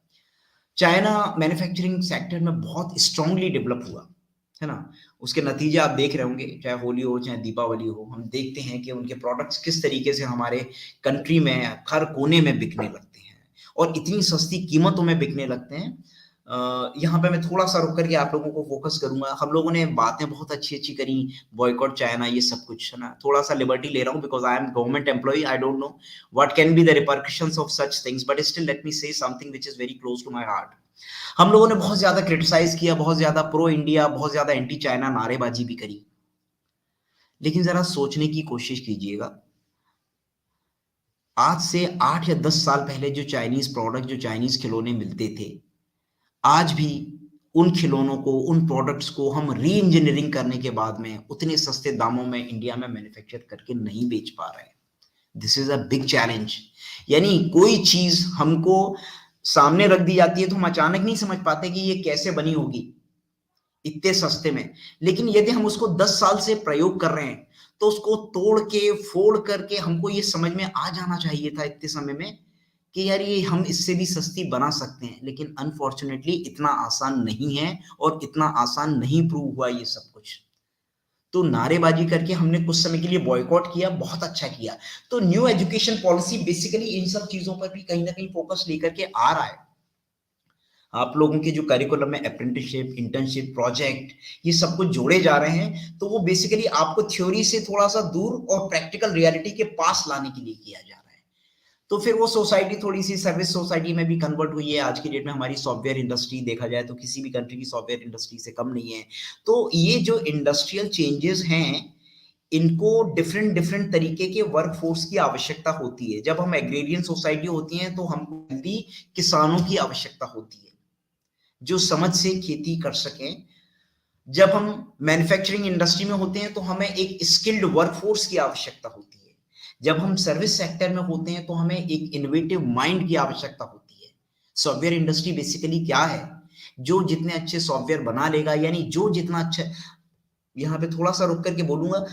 चाइना मैन्युफैक्चरिंग सेक्टर में बहुत स्ट्रांगली डेवलप हुआ है ना। उसके नतीजे आप देख रहे होंगे, चाहे होली हो चाहे दीपावली हो, हम देखते हैं कि उनके प्रोडक्ट्स किस तरीके से हमारे कंट्री में हर कोने में बिकने लगते हैं और इतनी सस्ती कीमतों में बिकने लगते हैं। यहाँ पे मैं थोड़ा सा रुक करके आप लोगों को फोकस करूंगा। हम लोगों ने बातें बहुत अच्छी अच्छी करी, बॉयकॉट चाइना, ये सब कुछ है ना। थोड़ा सा लिबर्टी ले रहा हूँ because I am government employee, I don't know what can be the repercussions of such things, but still let me say something which is very close to my heart. हम लोगों ने बहुत ज्यादा क्रिटिसाइज किया, बहुत ज्यादा प्रो इंडिया, बहुत ज्यादा एंटी चाइना नारेबाजी भी करी, लेकिन जरा सोचने की कोशिश कीजिएगा, आज से 8 या 10 साल पहले जो चाइनीज प्रोडक्ट, जो चाइनीज खिलौने मिलते थे, आज भी उन खिलौनों को, उन प्रोडक्ट्स को हम री इंजीनियरिंग करने के बाद में उतने सस्ते दामों में इंडिया में मैन्युफैक्चर करके नहीं बेच पा रहे हैं। This is a big challenge. यानी कोई चीज हमको सामने रख दी जाती है तो हम अचानक नहीं समझ पाते कि ये कैसे बनी होगी इतने सस्ते में, लेकिन यदि हम उसको 10 साल से प्रयोग कर रहे हैं तो उसको तोड़ के फोड़ करके हमको ये समझ में आ जाना चाहिए था इतने समय में कि यार ये हम इससे भी सस्ती बना सकते हैं। लेकिन अनफॉर्चुनेटली इतना आसान नहीं है और इतना आसान नहीं प्रूव हुआ ये सब कुछ। तो नारेबाजी करके हमने कुछ समय के लिए बॉयकॉट किया, बहुत अच्छा किया। तो न्यू एजुकेशन पॉलिसी बेसिकली इन सब चीजों पर भी कहीं ना कहीं फोकस लेकर के आ रहा है। आप लोगों के जो करिकुलम में अप्रेंटिसशिप, इंटर्नशिप, प्रोजेक्ट, ये सब कुछ जोड़े जा रहे हैं, तो वो बेसिकली आपको थ्योरी से थोड़ा सा दूर और प्रैक्टिकल रियलिटी के पास लाने के लिए किया जा रहा है। तो फिर वो सोसाइटी थोड़ी सी सर्विस सोसाइटी में भी कन्वर्ट हुई है। आज की डेट में हमारी सॉफ्टवेयर इंडस्ट्री देखा जाए तो किसी भी कंट्री की सॉफ्टवेयर इंडस्ट्री से कम नहीं है। तो ये जो इंडस्ट्रियल चेंजेस हैं, इनको डिफरेंट डिफरेंट तरीके के वर्क फोर्स की आवश्यकता होती है। जब हम एग्रेरियन सोसाइटी होती है तो हमको भी किसानों की आवश्यकता होती है जो समझ से खेती कर सकें। जब हम मैन्युफैक्चरिंग इंडस्ट्री में होते हैं तो हमें एक स्किल्ड वर्कफोर्स की आवश्यकता होती है। जब हम सर्विस सेक्टर में होते हैं तो हमें एक इनोवेटिव माइंड की आवश्यकता होती है। सॉफ्टवेयर इंडस्ट्री बेसिकली क्या है? जो जितने अच्छे सॉफ्टवेयर बना लेगा, यानी जो जितना अच्छा, यहाँ पे थोड़ा सा रुक करके बोलूंगा,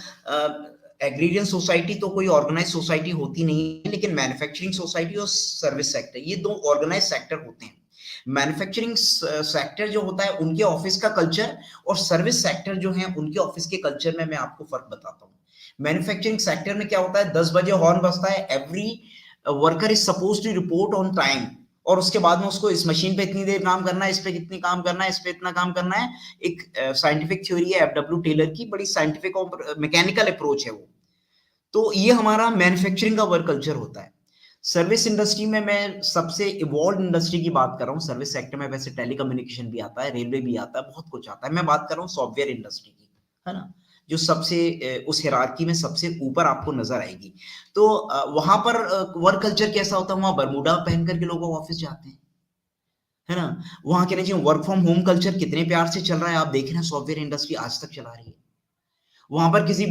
एग्रीरियन सोसाइटी तो कोई ऑर्गेनाइज सोसाइटी होती नहीं है, लेकिन मैन्युफैक्चरिंग सोसाइटी और सर्विस सेक्टर, ये दो ऑर्गेनाइज सेक्टर होते हैं। मैन्युफैक्चरिंग सेक्टर जो होता है उनके ऑफिस का कल्चर, और सर्विस सेक्टर जो है उनके ऑफिस के कल्चर में मैं आपको फर्क बताता हूँ। मैन्युफैक्चरिंग सेक्टर में क्या होता है, 10 बजे हॉर्न बजता है, every worker is suppose to report on time, और उसके बाद में उसको इस मशीन पे इतनी देर काम करना है, इस पे कितनी काम करना है, इस पे इतना काम करना है। एक साइंटिफिक थ्योरी है एफडब्ल्यू टेलर की, बड़ी साइंटिफिक और मैकेनिकल अप्रोच है वो। तो ये हमारा मैन्युफैक्चरिंग का वर्क कल्चर होता है। सर्विस इंडस्ट्री में मैं सबसे इवॉल्व इंडस्ट्री की बात कर रहा हूँ। सर्विस सेक्टर में वैसे टेलीकम्युनिकेशन भी आता है, रेलवे भी आता है, बहुत कुछ आता है। मैं बात कर रहा हूँ सॉफ्टवेयर इंडस्ट्री की, है ना, जो सबसे उस हिरार्की में सबसे ऊपर आपको नजर आएगी। तो वहां पर वर्क कल्चर कैसा होता है? वहां बरमूडा पहन करके लोग ऑफिस जाते हैं, है ना। वहां कह लीजिए वर्क फ्रॉम होम कल्चर कितने प्यार से चल रहा है, आप देख रहे हैं सॉफ्टवेयर इंडस्ट्री आज तक चला रही है। वहां पर किसी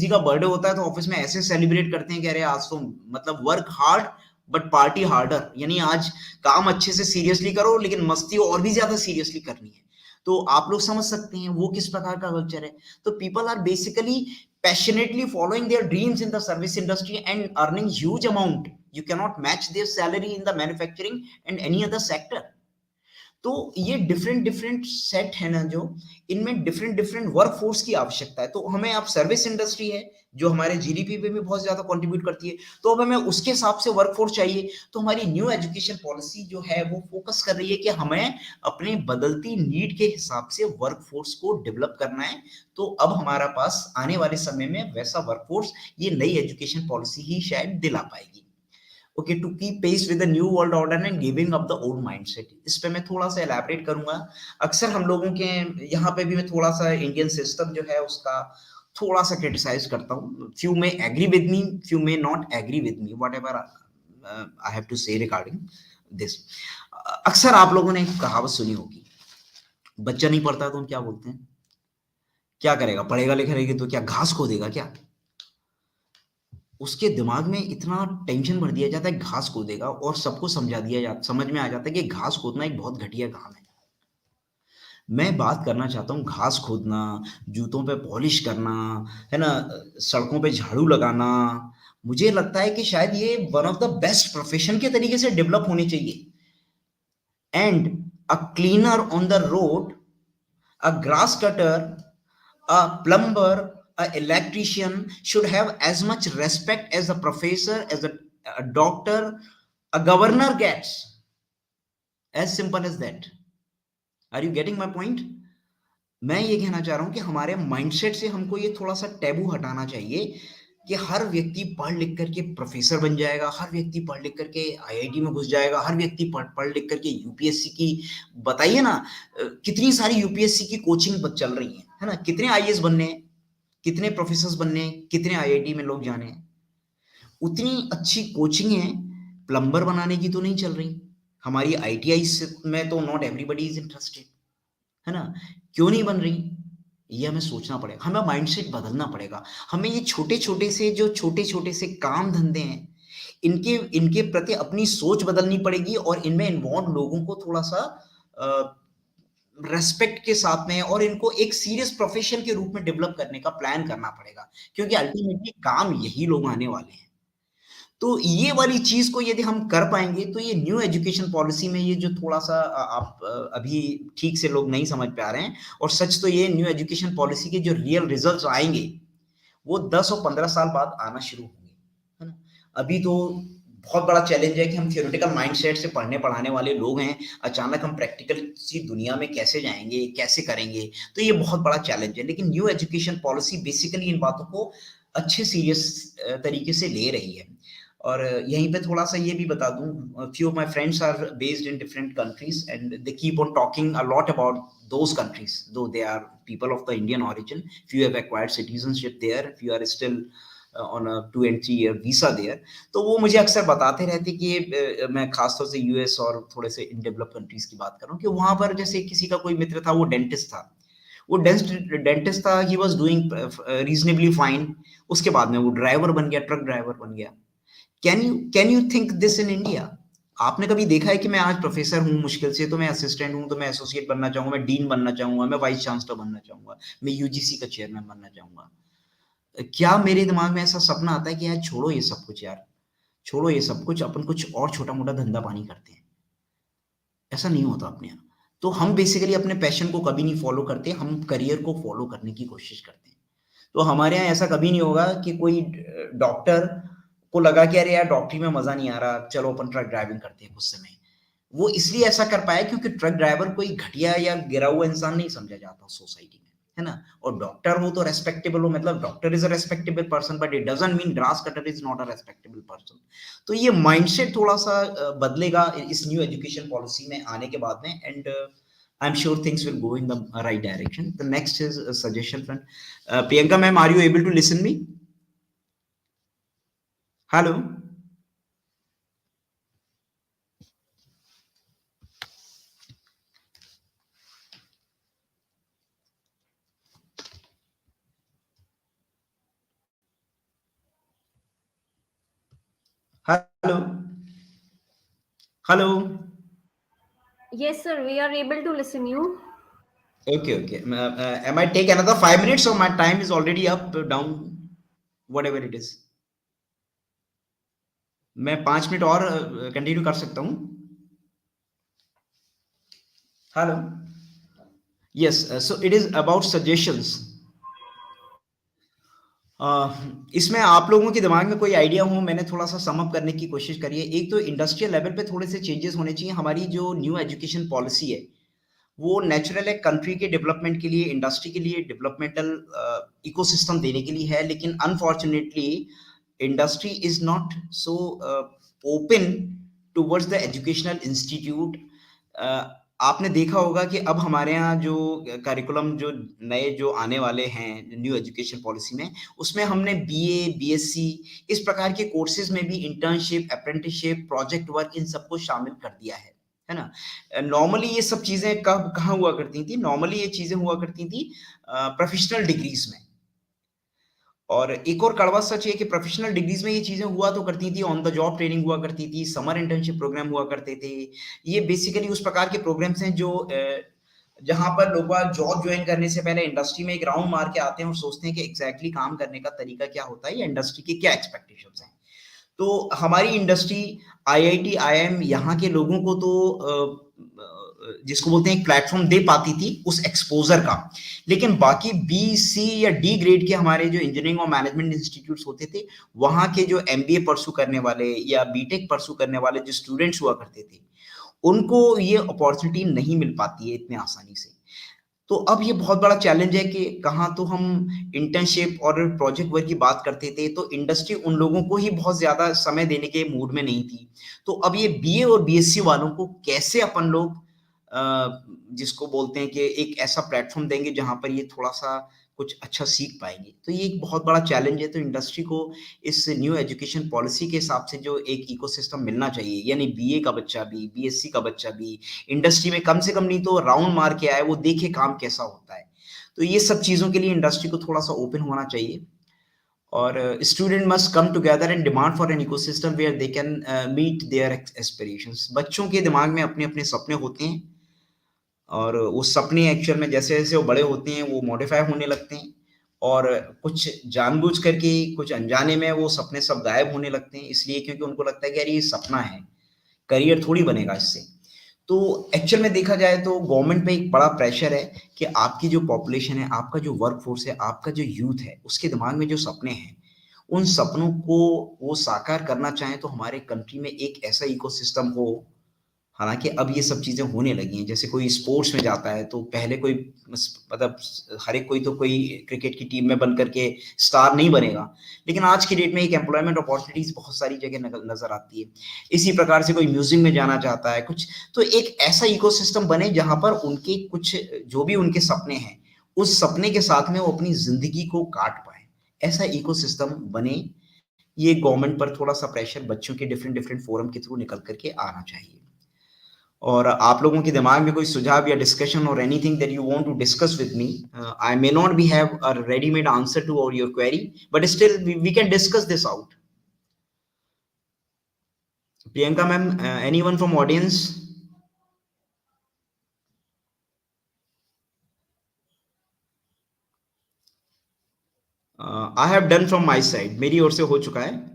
का बर्थडे होता है तो ऑफिस में ऐसे सेलिब्रेट करते हैं कि अरे आज तो मतलब work hard but party harder, यानी आज काम अच्छे से सीरियसली करो लेकिन मस्ती और भी ज्यादा सीरियसली करनी है। तो आप लोग समझ सकते हैं वो किस प्रकार का कल्चर है। तो people are basically passionately following their dreams in the service industry and earning huge amount. You cannot match their salary in the manufacturing and any other sector. तो ये डिफरेंट डिफरेंट सेट है ना, जो इनमें different different work force की आवश्यकता है। तो हमें अब सर्विस इंडस्ट्री है जो हमारे जीडीपी पे भी बहुत ज्यादा कंट्रीब्यूट करती है, तो अब हमें उसके हिसाब से वर्क फोर्स चाहिए। तो हमारी न्यू एजुकेशन पॉलिसी जो है वो फोकस कर रही है कि हमें अपने बदलती नीड के हिसाब से वर्क फोर्स को डेवलप करना है। तो अब हमारा पास आने वाले समय में वैसा वर्क फोर्स ये नई एजुकेशन पॉलिसी ही शायद दिला पाएगी। Okay, to keep pace with the new world order and giving up the old mindset. इस पे मैं थोड़ा सा एलैबोरेट करूंगा। अक्सर हम लोगों के यहाँ पे भी मैं थोड़ा सा इंडियन सिस्टम जो है उसका थोड़ा सा क्रिटिसाइज करता हूँ। Few may agree with me, few may not agree with me, whatever I have to say regarding this. अक्सर आप लोगों ने एक कहावत सुनी होगी, बच्चा नहीं पढ़ता तो हम क्या बोलते हैं, क्या करेगा, पढ़ेगा लिखेगा तो क्या घास खोदेगा क्या? उसके दिमाग में इतना टेंशन भर दिया जाता है घास खोदेगा, और सबको समझ में आ जाता है कि घास खोदना एक बहुत घटिया काम है। मैं बात करना चाहता हूँ घास खोदना, जूतों पे पॉलिश करना, है ना? सड़कों पे झाड़ू लगाना। मुझे लगता है कि शायद ये one of the best profession के तरीके से डेवलप होने चाहिए। And a cleaner on the road, a grass cutter, a plumber, a electrician should have as much respect as a professor, as a doctor, a governor gets. As simple as that. Are you getting my point? मैं ये कहना चाह रहा हूं कि हमारे mindset से हमको ये थोड़ा सा टैबू हटाना चाहिए कि हर व्यक्ति पढ़ लिख करके प्रोफेसर बन जाएगा, हर व्यक्ति पढ़ लिख करके आईआईटी में घुस जाएगा, हर व्यक्ति पढ़ लिख करके यूपीएससी की, बताइए ना, कितनी सारी यूपीएससी की कोचिंग चल रही है ना? कितने आईएएस बनने हैं, कितने प्रोफेसर बनने हैं, कितने आईआईटी में लोग जाने हैं। उतनी अच्छी कोचिंग है, प्लम्बर बनाने की तो नहीं चल रही। हमारी आईटीआई में तो नॉट एवरीबडी इज इंटरेस्टेड, है ना? क्यों नहीं बन रही? ये हमें सोचना पड़ेगा, हमें माइंडसेट बदलना पड़ेगा। हमें ये छोटे-छोटे से जो छोटे-छोटे से काम धंधे हैं, इनके इनके प्रति अपनी सोच बदलनी पड़ेगी और इनमें इन्वॉल्व लोगों को थोड़ा-सा रिस्पेक्ट के साथ में और इनको एक सीरियस प्रोफेशन के रूप में डेवलप करने का प्लान करना पड़ेगा, क्योंकि अल्टीमेटली काम यही लोग आने वाले हैं। तो ये वाली चीज़ को यदि हम कर पाएँगे, तो ये न्यू एजुकेशन पॉलिसी में ये जो थोड़ा-सा आप अभी ठीक से लोग नहीं समझ पा रहे हैं, और सच तो ये न्यू एजुकेशन पॉलिसी के जो रियल रिज़ल्ट्स आएँगे, वो 10 और 15 साल बाद आना शुरू होंगे, है ना? अभी तो बहुत बड़ा चैलेंज है कि हम थ्योरेटिकल माइंडसेट से पढ़ने-पढ़ाने वाले लोग हैं, अचानक हम प्रैक्टिकल सी दुनिया में कैसे जाएँगे, कैसे करेंगे? तो ये बहुत बड़ा चैलेंज है। लेकिन न्यू एजुकेशन पॉलिसी बेसिकली इन बातों को अच्छे सीरियस तरीके से ले रही है। और यहीं पे थोड़ा-सा ये भी बता दूँ, few of my friends are based in different countries and they keep on talking a lot about those countries, though they are people of the Indian origin. Few have acquired citizenship there, few are still on a 2 and 3 year visa there. तो वो मुझे अक्सर बताते रहते कि मैं खासतौर से यूएस और थोड़े से इन डेवलप्ड कंट्रीज़ की बात कर रहा हूँ कि वहाँ पर जैसे किसी का कोई मित्र था, वो डेंटिस्ट था। वो डेंटिस्ट था, ही वाज़ डूइंग रीज़नेबली फाइन। उसके बाद में वो ड्राइवर बन गया, ट्रक ड्राइवर बन गया। Can you think this in India? आपने कभी देखा है कि मैं आज प्रोफेसर हूँ मुश्किल से, तो मैं असिस्टेंट हूँ, तो मैं एसोसिएट बनना चाहूंगा, मैं डीन बनना चाहूंगा, मैं वाइस चांसलर बनना चाहूंगा, मैं यूजीसी का चेयरमैन बनना चाहूंगा? क्या मेरे दिमाग में ऐसा सपना आता है कि यार छोड़ो ये सब कुछ, यार छोड़ो ये सब कुछ, अपन कुछ और छोटा मोटा धंधा पानी करते हैं? ऐसा नहीं होता अपने यहाँ। तो हम बेसिकली अपने पैशन को कभी नहीं फॉलो करते, हम करियर को फॉलो करने की कोशिश करते हैं। तो हमारे यहाँ ऐसा कभी नहीं होगा कि कोई डॉक्टर को लगा कि अरे यार डॉक्टरी में मजा नहीं आ रहा, चलो अपन ट्रक ड्राइविंग करते हैं कुछ समय। वो इसलिए ऐसा कर पाया क्योंकि ट्रक ड्राइवर कोई घटिया या गिरा हुआ इंसान नहीं समझा जाता सोसाइटी में, है ना? और डॉक्टर हो तो रेस्पेक्टेबल हो, मतलब doctor is a respectable person, but it doesn't mean grass cutter is not a respectable person. तो ये माइंडसेट थोड़ा सा बदलेगा इस न्यू एजुकेशन पॉलिसी में आने के बाद में, and I'm sure things will go in the right direction. The next is a suggestion front. Priyanka ma'am, are you able to listen me? Hello. Hello. Hello. Yes, sir. We are able to listen you. Okay. I might take another 5 minutes, or my time is already up, down, whatever it is. मैं 5 minute और continue कर सकता हूँ। Hello. Yes, so it is about suggestions. इसमें आप लोगों के दिमाग में कोई आइडिया हो, मैंने थोड़ा सा सम अप करने की कोशिश करी है। एक तो इंडस्ट्रियल लेवल पे थोड़े से चेंजेस होने चाहिए। हमारी जो न्यू एजुकेशन पॉलिसी है, वो नेचुरल है, कंट्री के डेवलपमेंट के लिए, इंडस्ट्री के लिए, डेवलपमेंटल इकोसिस्टम देने के लिए है, लेकिन unfortunately industry is not so open towards the educational institute. आपने देखा होगा कि अब हमारे यहाँ जो करिकुलम जो नए जो आने वाले हैं न्यू एजुकेशन पॉलिसी में, उसमें हमने बीए, बीएससी, इस प्रकार के कोर्सेज में भी इंटर्नशिप, अप्रेंटिसशिप, प्रोजेक्ट वर्क, इन सबको शामिल कर दिया है ना? नॉर्मली ये सब चीजें कहाँ हुआ करती थी? नॉर्मली ये चीजें हुआ करती थी प्रोफेशनल डिग्रीज में। और एक और कड़वा सच है कि प्रोफेशनल डिग्रीज में ये चीजें हुआ तो करती थी, ऑन द जॉब ट्रेनिंग हुआ करती थी, समर इंटर्नशिप प्रोग्राम हुआ करते थे। ये बेसिकली उस प्रकार के प्रोग्राम्स हैं जो जहां पर लोग जॉब ज्वाइन करने से पहले इंडस्ट्री में एक राउंड मार के आते हैं और सोचते हैं कि एग्जैक्टली काम करने का तरीका क्या होता है या इंडस्ट्री के क्या एक्सपेक्टेशंस हैं। तो हमारी इंडस्ट्री आईआईटी आईआईएम यहाँ के लोगों को तो जिसको बोलते हैं एक प्लेटफॉर्म दे पाती थी उस एक्सपोजर का, लेकिन बाकी बी सी या डी ग्रेड के हमारे जो इंजीनियरिंग और मैनेजमेंट इंस्टीट्यूट्स होते थे, वहाँ के जो एमबीए परसू करने वाले या बीटेक परसू करने वाले जो स्टूडेंट्स हुआ करते थे, उनको ये अपॉर्चुनिटी नहीं मिल पाती है इतने आसानी से। तो अब ये बहुत बड़ा चैलेंज है कि कहाँ तो हम इंटर्नशिप और प्रोजेक्ट वर्क की बात करते थे तो इंडस्ट्री उन लोगों को ही बहुत ज्यादा समय देने के मूड में नहीं थी। तो अब ये बीए और बीएससी वालों को कैसे अपन लोग जिसको बोलते हैं कि एक ऐसा प्लेटफॉर्म देंगे जहां पर ये थोड़ा सा कुछ अच्छा सीख पाएंगे, तो ये एक बहुत बड़ा चैलेंज है। तो इंडस्ट्री को इस न्यू एजुकेशन पॉलिसी के हिसाब से जो एक इकोसिस्टम मिलना चाहिए, यानी बीए का बच्चा भी, बीएससी का बच्चा भी इंडस्ट्री में कम से कम नहीं तो राउंड मार के आए, वो देखे काम कैसा होता है। तो ये सब चीजों के लिए इंडस्ट्री को थोड़ा सा ओपन होना चाहिए और student must come together and demand for an ecosystem where they can meet their aspirations. बच्चों के दिमाग में अपने अपने सपने होते हैं और वो सपने एक्चुअल में जैसे जैसे वो बड़े होते हैं वो मॉडिफाई होने लगते हैं और कुछ जानबूझ करके कुछ अनजाने में वो सपने सब गायब होने लगते हैं, इसलिए क्योंकि उनको लगता है कि यार ये सपना है, करियर थोड़ी बनेगा इससे। तो एक्चुअल में देखा जाए तो गवर्नमेंट पे एक बड़ा प्रेशर है कि आपकी जो पॉपुलेशन है, आपका जो वर्क फोर्स है, आपका जो यूथ है, उसके दिमाग में जो सपने हैं, उन सपनों को वो साकार करना चाहें तो हमारे कंट्री में एक ऐसा इकोसिस्टम हो। हालांकि अब ये सब चीजें होने लगी हैं, जैसे कोई स्पोर्ट्स में जाता है तो पहले कोई मतलब हर एक कोई तो कोई क्रिकेट की टीम में बन करके स्टार नहीं बनेगा, लेकिन आज की डेट में एक एम्प्लॉयमेंट अपॉर्चुनिटीज बहुत सारी जगह नजर आती है। इसी प्रकार से कोई म्यूजिक में जाना चाहता है कुछ, तो एक ऐसा इकोसिस्टम बने जहां पर उनके कुछ जो भी उनके सपने हैं, उस सपने के साथ में वो अपनी जिंदगी को काट पाए, ऐसा इकोसिस्टम बने। ये गवर्नमेंट पर थोड़ा सा प्रेशर बच्चों के डिफरेंट डिफरेंट फोरम के थ्रू निकल करके आना चाहिए। और आप लोगों के दिमाग में कोई सुझाव या डिस्कशन और anything that you want to discuss with me, I may not be have a ready made answer to your query, but still we can discuss this out. Priyanka ma'am, anyone from audience? I have done from my side, मेरी ओर से हो चुका है।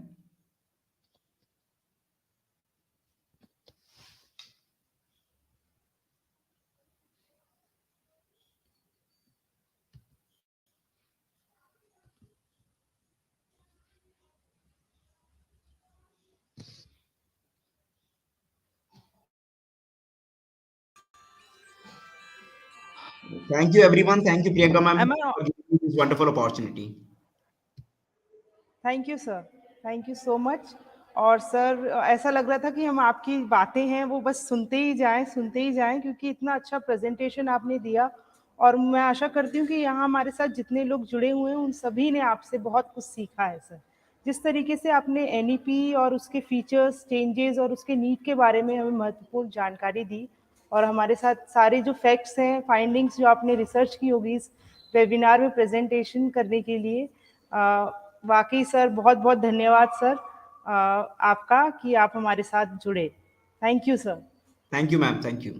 Thank you everyone. Thank you Priyanka ma'am Am I for giving me this wonderful opportunity. Thank you sir, thank you so much. और sir ऐसा लग रहा था कि हम आपकी बातें हैं वो बस सुनते ही जाएं क्योंकि इतना अच्छा प्रेजेंटेशन आपने दिया। और मैं आशा करती हूँ कि यहाँ हमारे साथ जितने लोग जुड़े हुए हैं उन सभी ने आपसे बहुत कुछ सीखा है सर। जिस तरीके से आपने एनईपी और उसके फीचर्स, चेंजेस और उसके नीड के बारे में हमें महत्वपूर्ण जानकारी दी और हमारे साथ सारे जो फैक्ट्स हैं, फाइंडिंग्स जो आपने रिसर्च की होगी इस वेबिनार में प्रेजेंटेशन करने के लिए, वाकई सर बहुत बहुत धन्यवाद सर आपका कि आप हमारे साथ जुड़े। Thank you sir. Thank you ma'am, thank you.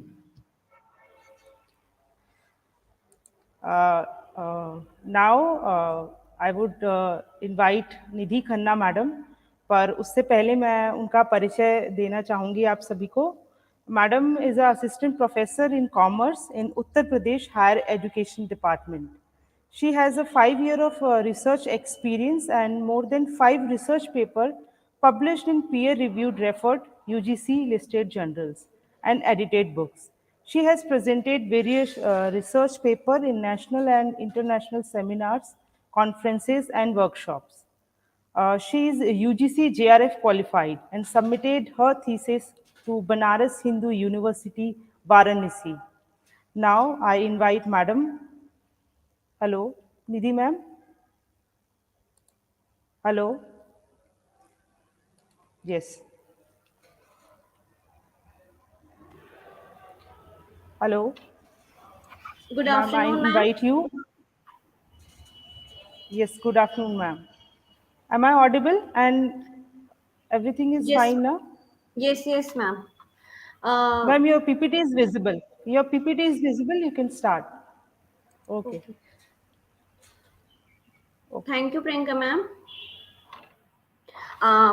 Now I would invite Nidhi Khanna madam, पर उससे पहले मैं उनका परिचय देना चाहूँगी आप सभी को। Madam is a assistant professor in commerce in Uttar Pradesh higher education department. She has a 5 year of research experience and more than 5 research papers published in peer-reviewed referred UGC listed journals and edited books. She has presented various research papers in national and international seminars, conferences, and workshops. She is UGC JRF qualified and submitted her thesis to Banaras Hindu University, Varanasi. Now I invite Madam. Hello, Nidhi ma'am. Hello. Yes. Hello. Good Ma'am, I afternoon, ma'am. invite you. Yes, good afternoon, ma'am. Am I audible and everything is Yes. fine now? Yes, ma'am. Ma'am, your PPT is visible. Your PPT is visible. You can start. Okay. Thank you, Priyanka ma'am.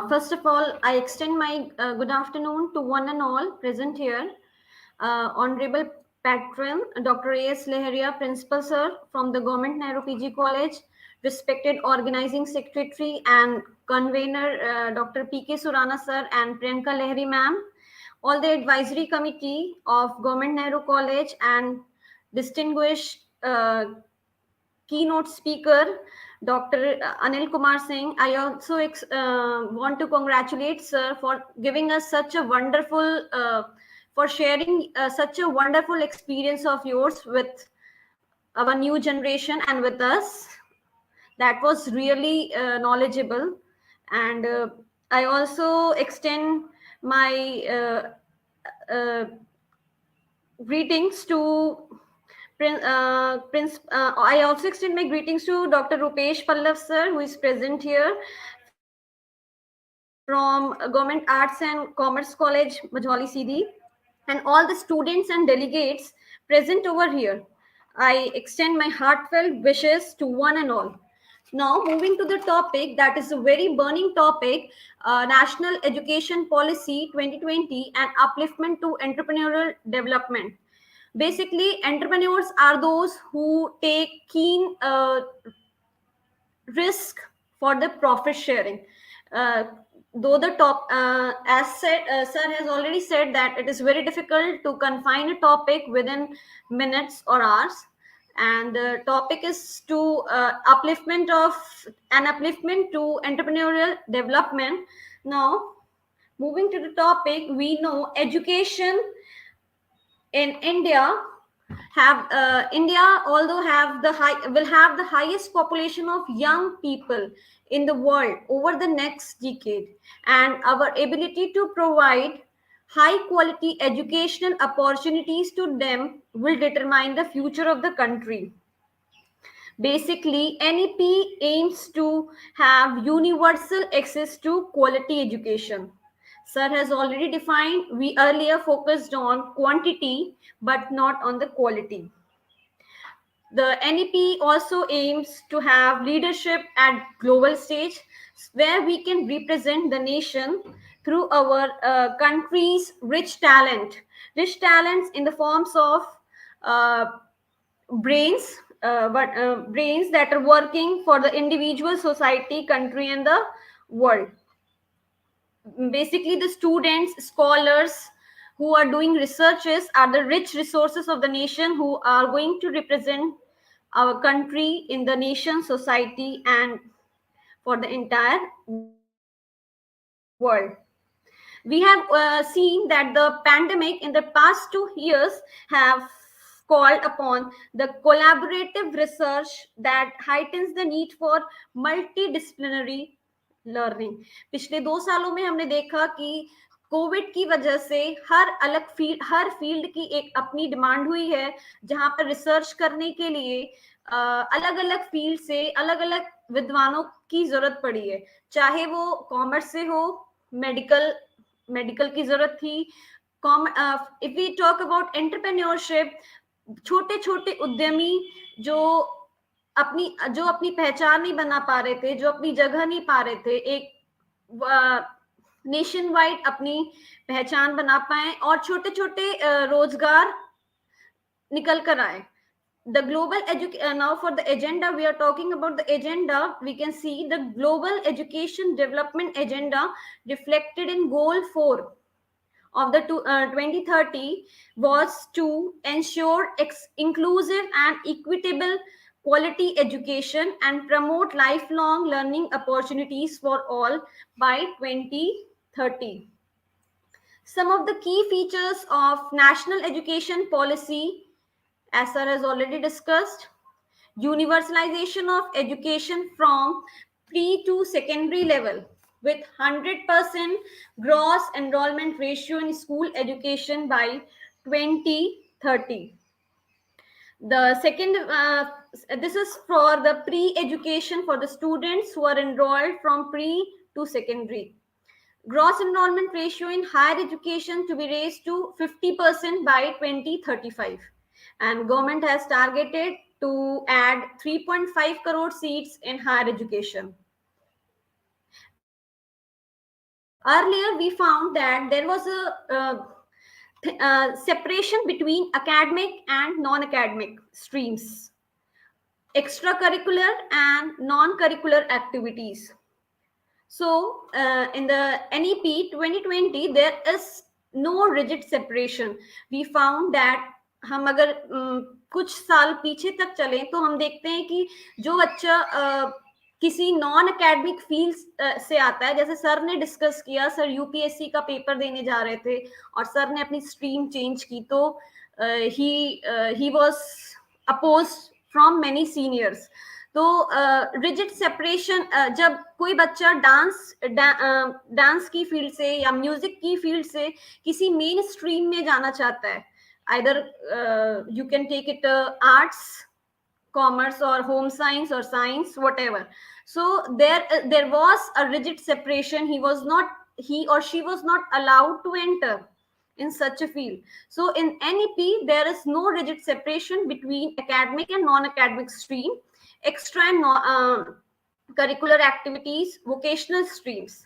First of all, I extend my good afternoon to one and all present here. Honorable Patron, Dr. A.S. Leharia, Principal Sir from the Government Nehru PG College, respected Organizing Secretary and Convener, Dr. P.K. Surana Sir and Priyanka Lehri Ma'am, all the Advisory Committee of Government Nehru College, and distinguished keynote speaker, Dr. Anil Kumar Singh. I also want to congratulate Sir for giving us such a wonderful, for sharing such a wonderful experience of yours with our new generation and with us. That was really knowledgeable. And I also extend my greetings to I also extend my greetings to Dr. Rupesh Pallav sir, who is present here from Government Arts and Commerce College, Majoli CD, and all the students and delegates present over here. I extend my heartfelt wishes to one and all. Now, moving to the topic that is a very burning topic, National Education Policy 2020 and upliftment to entrepreneurial development. Basically, entrepreneurs are those who take keen risk for the profit sharing. Though the top, as said, sir has already said that it is very difficult to confine a topic within minutes or hours. And the topic is to upliftment to entrepreneurial development. Now, moving to the topic, we know education in India although will have the highest population of young people in the world over the next decade, and our ability to provide high quality educational opportunities to them will determine the future of the country. Basically, NEP aims to have universal access to quality education. Sir has already defined, we earlier focused on quantity but not on the quality. The NEP also aims to have leadership at global stage where we can represent the nation through our country's rich talents in the forms of uh, brains, brains that are working for the individual, society, country, and the world. Basically, the students, scholars who are doing researches are the rich resources of the nation who are going to represent our country in the nation, society, and for the entire world. We have seen that the pandemic in the past 2 years have called upon the collaborative research that heightens the need for multidisciplinary learning. पिछले 2 सालों में हमने देखा कि Covid की वजह से हर field की एक अपनी डिमांड हुई है, जहां पर रिसर्च करने के लिए अलग अलग फील्ड से अलग अलग विद्वानों की जरूरत पड़ी है, चाहे वो कॉमर्स से हो, मेडिकल की जरूरत थी. If we talk about entrepreneurship, छोटे छोटे उद्यमी जो अपनी पहचान नहीं बना पा रहे थे, जो अपनी जगह नहीं पा रहे थे, एक नेशन वाइड अपनी पहचान बना पाए और छोटे छोटे रोजगार निकल कर आए. The global now for the agenda, we are talking about the agenda. We can see the global education development agenda reflected in goal 4 of the 2030 was to ensure inclusive and equitable quality education and promote lifelong learning opportunities for all by 2030. Some of the key features of national education policy, as sir has already discussed: universalization of education from pre to secondary level with 100% gross enrollment ratio in school education by 2030. The second, this is for the pre-education for the students who are enrolled from pre to secondary. gross enrollment ratio in higher education to be raised to 50% by 2035. And government has targeted to add 3.5 crore seats in higher education. Earlier, we found that there was a separation between academic and non-academic streams, extracurricular and non-curricular activities. So in the NEP 2020, there is no rigid separation. We found that हम अगर कुछ साल पीछे तक चलें तो हम देखते हैं कि जो बच्चा किसी नॉन एकेडमिक फील्ड से आता है, जैसे सर ने डिस्कस किया, सर यूपीएससी का पेपर देने जा रहे थे और सर ने अपनी स्ट्रीम चेंज की, तो he was opposed from many seniors. तो रिजिड सेपरेशन, जब कोई बच्चा डांस की फील्ड से या म्यूजिक की फील्ड से किसी मेन स्ट्रीम में जाना चाहता है, either you can take it arts, commerce or home science or science, whatever. So there was a rigid separation. He or she was not allowed to enter in such a field. So in NEP, there is no rigid separation between academic and non-academic stream, extra and curricular activities, vocational streams.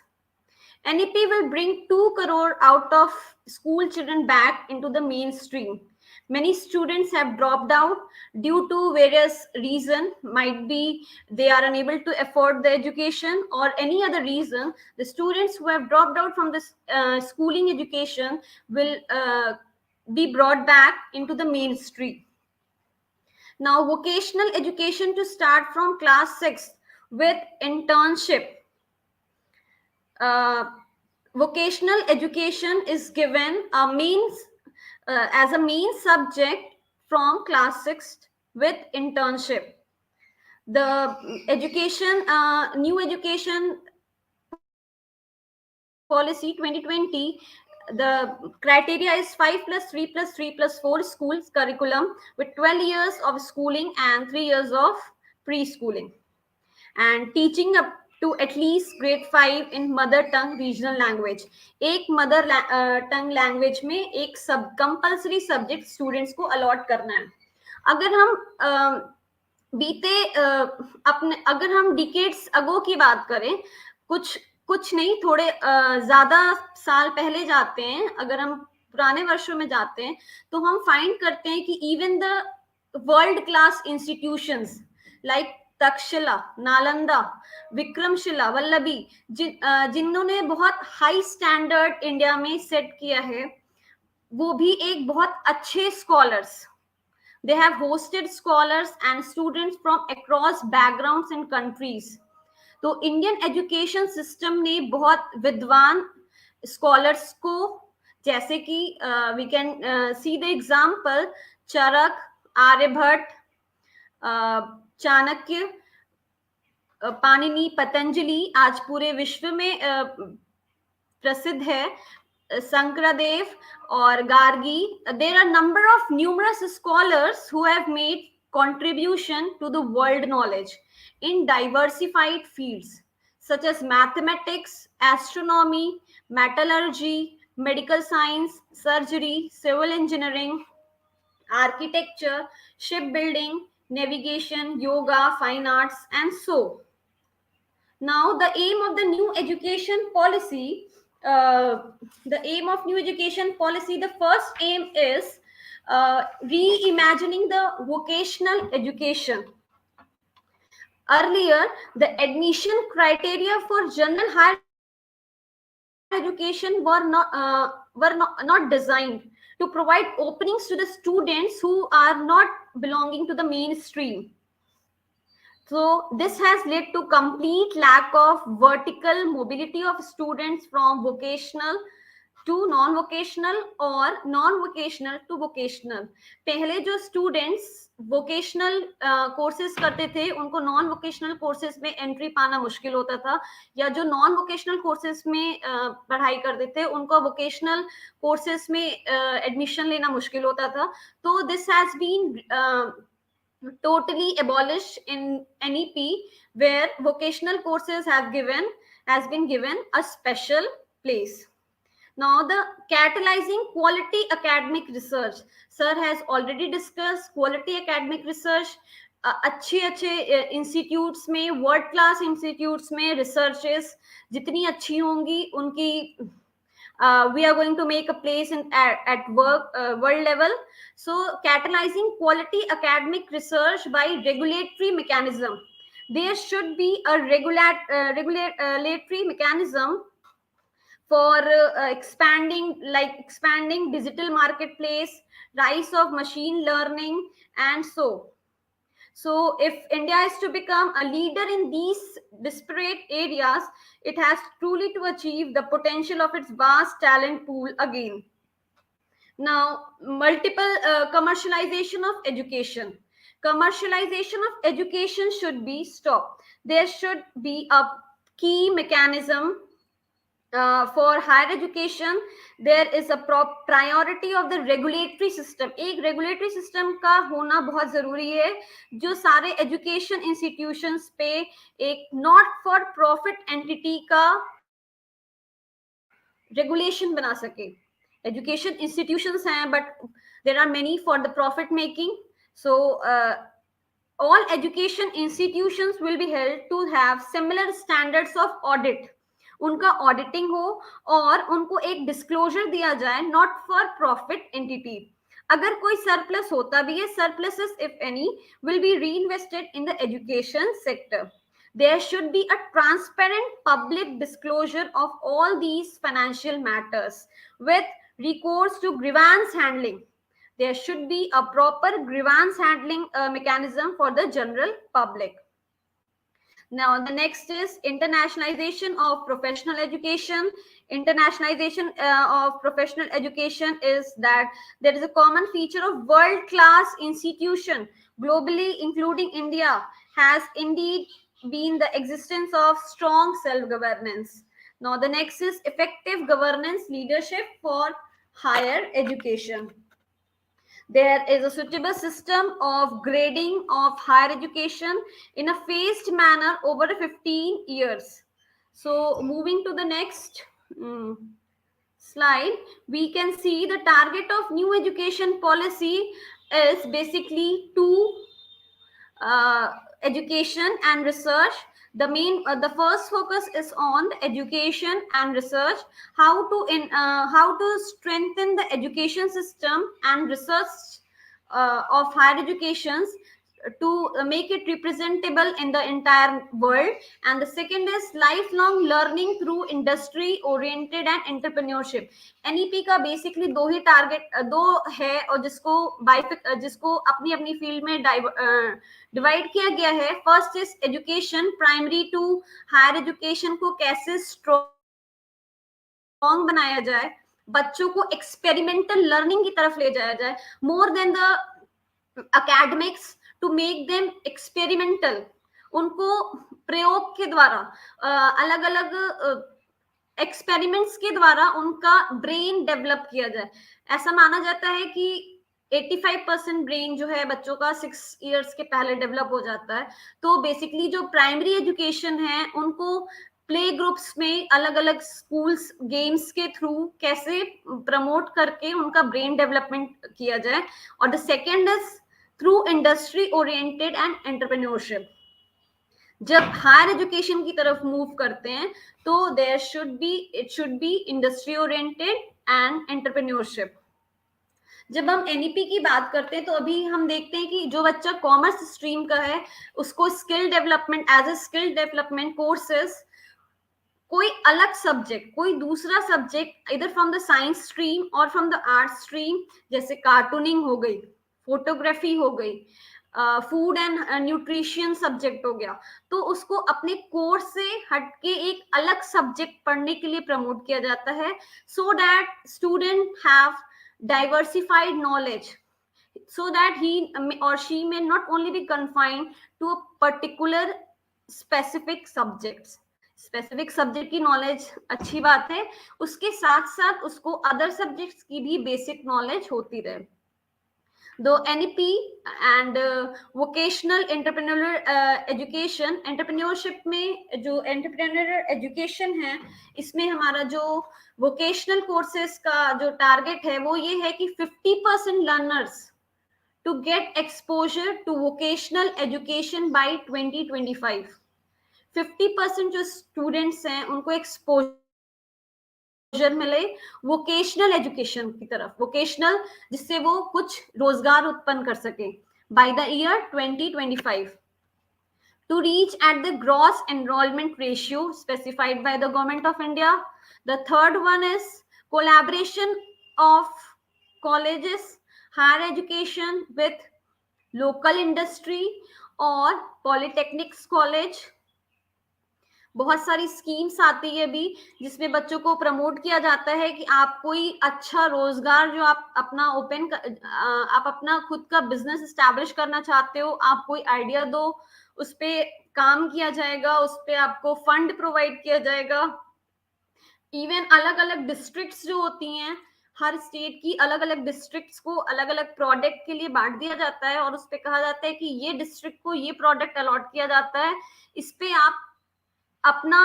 NEP will bring 2 crore out of school children back into the mainstream. Many students have dropped out due to various reasons. Might be they are unable to afford the education or any other reason. The students who have dropped out from this schooling education will be brought back into the mainstream. Now, vocational education to start from class 6 with internship. Vocational education is given as a main subject from class 6 with internship. The education, new education policy 2020, the criteria is 5+3+3+4 schools curriculum with 12 years of schooling and 3 years of preschooling, and teaching up to at least grade 5 in mother tongue regional language. एक mother tongue language में एक compulsory subject students को allot करना है. अगर हम अगर हम डिकेड्स अगो की बात करें, कुछ नहीं, थोड़े ज्यादा साल पहले जाते हैं, अगर हम पुराने वर्षों में जाते हैं, तो हम फाइंड करते हैं कि even the world class institutions like Takshashila, Nalanda, Vikramshila, Vallabhi, जिन्होंने बहुत हाई स्टैंडर्ड इंडिया में सेट किया है, वो भी एक बहुत अच्छे scholars, they have hosted scholars and students from across backgrounds and countries. तो इंडियन एजुकेशन सिस्टम ने बहुत विद्वान स्कॉलर्स को, जैसे कि we can see the example Charak, Aryabhatta, Chanakya, Panini, Patanjali आज पूरे विश्व में प्रसिद्ध है, Sankradev or Gargi. There are number of numerous scholars who have made contribution to the world knowledge in diversified fields such as mathematics, astronomy, metallurgy, medical science, surgery, civil engineering, architecture, shipbuilding, navigation, yoga, fine arts, and so. Now, the aim of the new education policy, the first aim is reimagining the vocational education. Earlier, the admission criteria for general higher education were not designed to provide openings to the students who are not belonging to the mainstream. So this has led to complete lack of vertical mobility of students from vocational to non-vocational or non-vocational to vocational. पहले जो students vocational courses करते थे, उनको non-vocational courses में entry पाना मुश्किल होता था, या जो non-vocational courses में पढ़ाई करते थे, उनको vocational courses में admission लेना मुश्किल होता था. तो this has been totally abolished in NEP, where vocational courses has been given a special place. Now, the catalyzing quality academic research. Sir has already discussed quality academic research. अच्छे institutes में, world class institutes में researches जितनी अच्छी होंगी उनकी we are going to make a place at world level. So catalyzing quality academic research by regulatory mechanism. There should be a regulatory mechanism for expanding digital marketplace, rise of machine learning, and so if India is to become a leader in these disparate areas, it has truly to achieve the potential of its vast talent pool again. Now, multiple commercialization of education. Commercialization of education should be stopped. There should be a key mechanism for higher education. There is a priority of the regulatory system. एक regulatory system का होना बहुत जरूरी है जो सारे education institutions पे एक not for profit entity का regulation बना सके. Education institutions हैं, but there are many for the profit making. So all education institutions will be held to have similar standards of audit. उनका ऑडिटिंग हो और उनको एक डिस्क्लोजर दिया जाए, नॉट फॉर प्रॉफिट एंटिटी. अगर कोई सरप्लस होता भी है, surpluses if any will be reinvested in the education sector. There should be a transparent public disclosure of all these financial matters with recourse to grievance handling. There should be a proper grievance handling mechanism for the general public. Now, the next is internationalization of professional education. Internationalization of professional education is that there is a common feature of world-class institution globally, including India, has indeed been the existence of strong self-governance. Now, the next is effective governance leadership for higher education. There is a suitable system of grading of higher education in a phased manner over 15 years. So moving to the next slide, we can see the target of new education policy is basically two, education and research. The first focus is on the education and research, how to strengthen the education system and research of higher educations to make it representable in the entire world. And the second is lifelong learning through industry oriented and entrepreneurship. NEP का basically दो ही target है और जिसको अपनी अपनी field में divide किया गया है. First is education, primary to higher education को कैसे स्ट्रॉन्ग बनाया जाए, बच्चों को एक्सपेरिमेंटल लर्निंग की तरफ ले जाया जाए, more than the academics, to make them experimental. उनको प्रयोग के द्वारा अलग अलग एक्सपेरिमेंट्स के द्वारा उनका ब्रेन डेवलप किया जाए. ऐसा माना जाता है कि 85% ब्रेन जो है बच्चों का 6 इयर्स के पहले डेवलप हो जाता है. तो बेसिकली जो प्राइमरी एजुकेशन है उनको प्ले ग्रुप्स में अलग अलग स्कूल्स गेम्स के थ्रू कैसे प्रमोट करके उनका ब्रेन डेवलपमेंट किया जाए. और the second is through industry oriented and entrepreneurship. जब हायर एजुकेशन की तरफ मूव करते हैं तो it should be industry oriented and entrepreneurship. जब हम एनईपी की बात करते हैं तो अभी हम देखते हैं कि जो बच्चा कॉमर्स स्ट्रीम का है उसको skill development as a skill development courses, कोई अलग सब्जेक्ट, कोई दूसरा सब्जेक्ट इधर फ्रॉम द साइंस स्ट्रीम और फ्रॉम द आर्ट स्ट्रीम, जैसे कार्टूनिंग हो गई, फोटोग्राफी हो गई, फूड एंड न्यूट्रिशन सब्जेक्ट हो गया, तो उसको अपने कोर्स से हटके एक अलग सब्जेक्ट पढ़ने के लिए प्रमोट किया जाता है, so that student have diversified knowledge, so that he or she may not only be confined to a particular specific subjects. Specific subject की नॉलेज अच्छी बात है, उसके साथ साथ उसको अदर सब्जेक्ट्स की भी बेसिक नॉलेज होती रहे. The NEP and vocational education, entrepreneurship में जो entrepreneurial education है, इसमें हमारा जो vocational courses का जो target है वो ये है कि 50% learners to get exposure to vocational education by 2025. 50% जो students हैं उनको exposure मिले वोकेशनल एजुकेशन की तरफ, वोकेशनल जिससे वो कुछ रोजगार उत्पन्न कर सके by the year 2025 to reach at the gross enrollment ratio specified by the government of India. The third one is collaboration of colleges, higher education with local industry or polytechnics college. बहुत सारी schemes आती है भी जिसमें बच्चों को promote किया जाता है कि आप कोई अच्छा रोजगार जो आप अपना आप अपना खुद का बिजनेस एस्टैब्लिश करना चाहते हो, आप कोई आइडिया दो, उस पे काम किया जाएगा, उस पे आपको फंड प्रोवाइड किया जाएगा. इवन अलग अलग डिस्ट्रिक्ट्स जो होती हैं, हर स्टेट की अलग अलग डिस्ट्रिक्ट्स को अलग अलग प्रोडक्ट के लिए बांट दिया जाता है और उस पे कहा जाता है कि ये डिस्ट्रिक्ट को ये प्रोडक्ट अलॉट किया जाता है, इस पे आप अपना